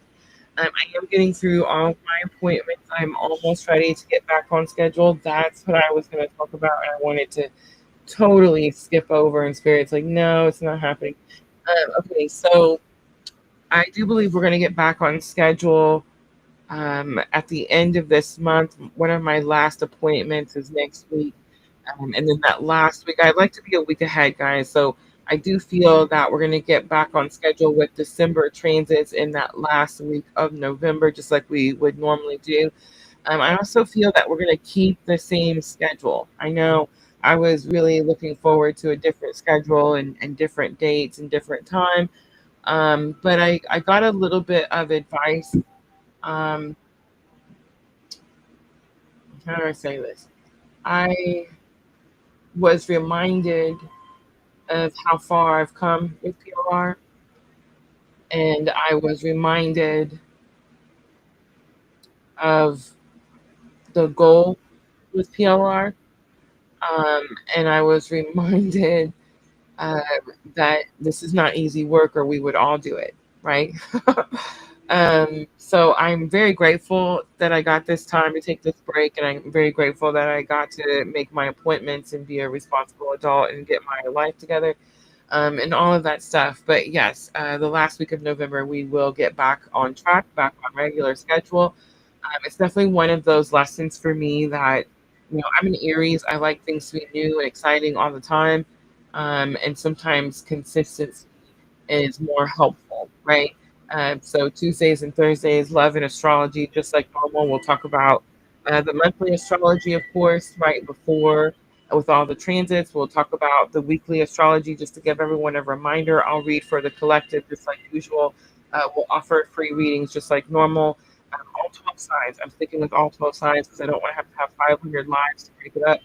A: I am getting through all of my appointments. I'm almost ready to get back on schedule. That's what I was going to talk about, and I wanted to totally skip over and Spirit's like, no, it's not happening. Okay, so I do believe we're going to get back on schedule at the end of this month. One of my last appointments is next week. And then that last week, I'd like to be a week ahead, guys. So I do feel that we're going to get back on schedule with December transits in that last week of November, just like we would normally do. I also feel that we're going to keep the same schedule. I know I was really looking forward to a different schedule and different dates and different time. But I got a little bit of advice. Um, how do I say this? I was reminded of how far I've come with PLR, and I was reminded of the goal with PLR. And I was reminded uh, that this is not easy work or we would all do it, right? So I'm very grateful that I got this time to take this break, and I'm very grateful that I got to make my appointments and be a responsible adult and get my life together, and all of that stuff. But yes, the last week of November, we will get back on track, back on regular schedule. It's definitely one of those lessons for me that, I'm an Aries. I like things to be new and exciting all the time. And sometimes consistency is more helpful, right? So Tuesdays and Thursdays, love and astrology, just like normal. We'll talk about the monthly astrology, of course, right before. with all the transits. We'll talk about the weekly astrology just to give everyone a reminder. I'll read for the collective just like usual. We'll offer free readings just like normal. All 12 signs. I'm sticking with all 12 signs because I don't want to have 500 lives to break it up.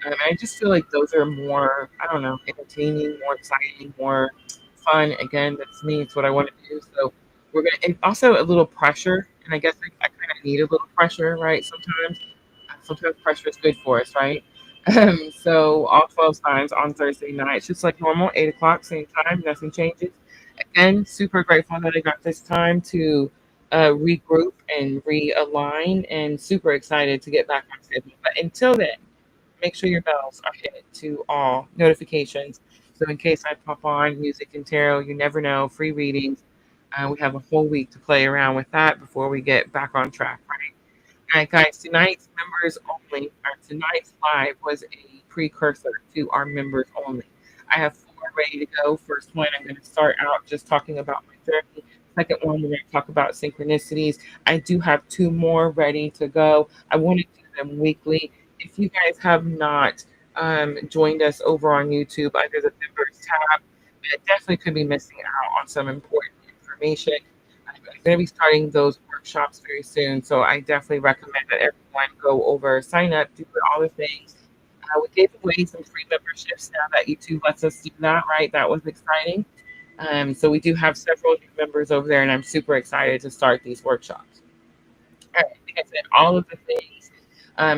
A: I just feel like those are more, I don't know, entertaining, more exciting, more fun. Again, that's me. It's what I want to do. So we're going to, and also a little pressure. And I guess I kind of need a little pressure, right? Sometimes pressure is good for us, right? So all 12 signs on Thursday night, it's just like normal, 8 o'clock, same time, nothing changes. Again, super grateful that I got this time to regroup and realign, and super excited to get back on schedule. But until then, make sure your bells are hit to all notifications. So in case I pop on music and tarot, you never know, free readings. We have a whole week to play around with that before we get back on track, right? All right, guys, tonight's members only, or tonight's live was a precursor to our members only. I have four ready to go. First one, I'm going to start out just talking about my journey. Second one, we're going to talk about synchronicities. I do have two more ready to go. I want to do them weekly. If you guys have not joined us over on YouTube under the members tab, definitely could be missing out on some important information. I'm going to be starting those workshops very soon, so I definitely recommend that everyone go over, sign up, do all the things. We gave away some free memberships now that YouTube lets us do that, right? That was exciting. So we do have several new members over there, and I'm super excited to start these workshops. All right, like I said, all of the things.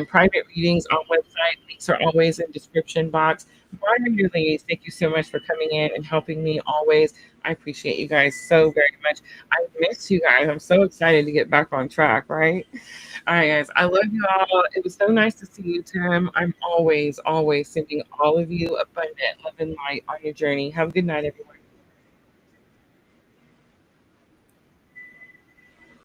A: Private readings on website. Links are always in description box. Brian, your ladies, thank you so much for coming in and helping me always. I appreciate you guys so very much. I miss you guys. I'm so excited to get back on track, right? All right, guys. I love you all. It was so nice to see you, Tim. I'm always, always sending all of you abundant love and light on your journey. Have a good night, everyone.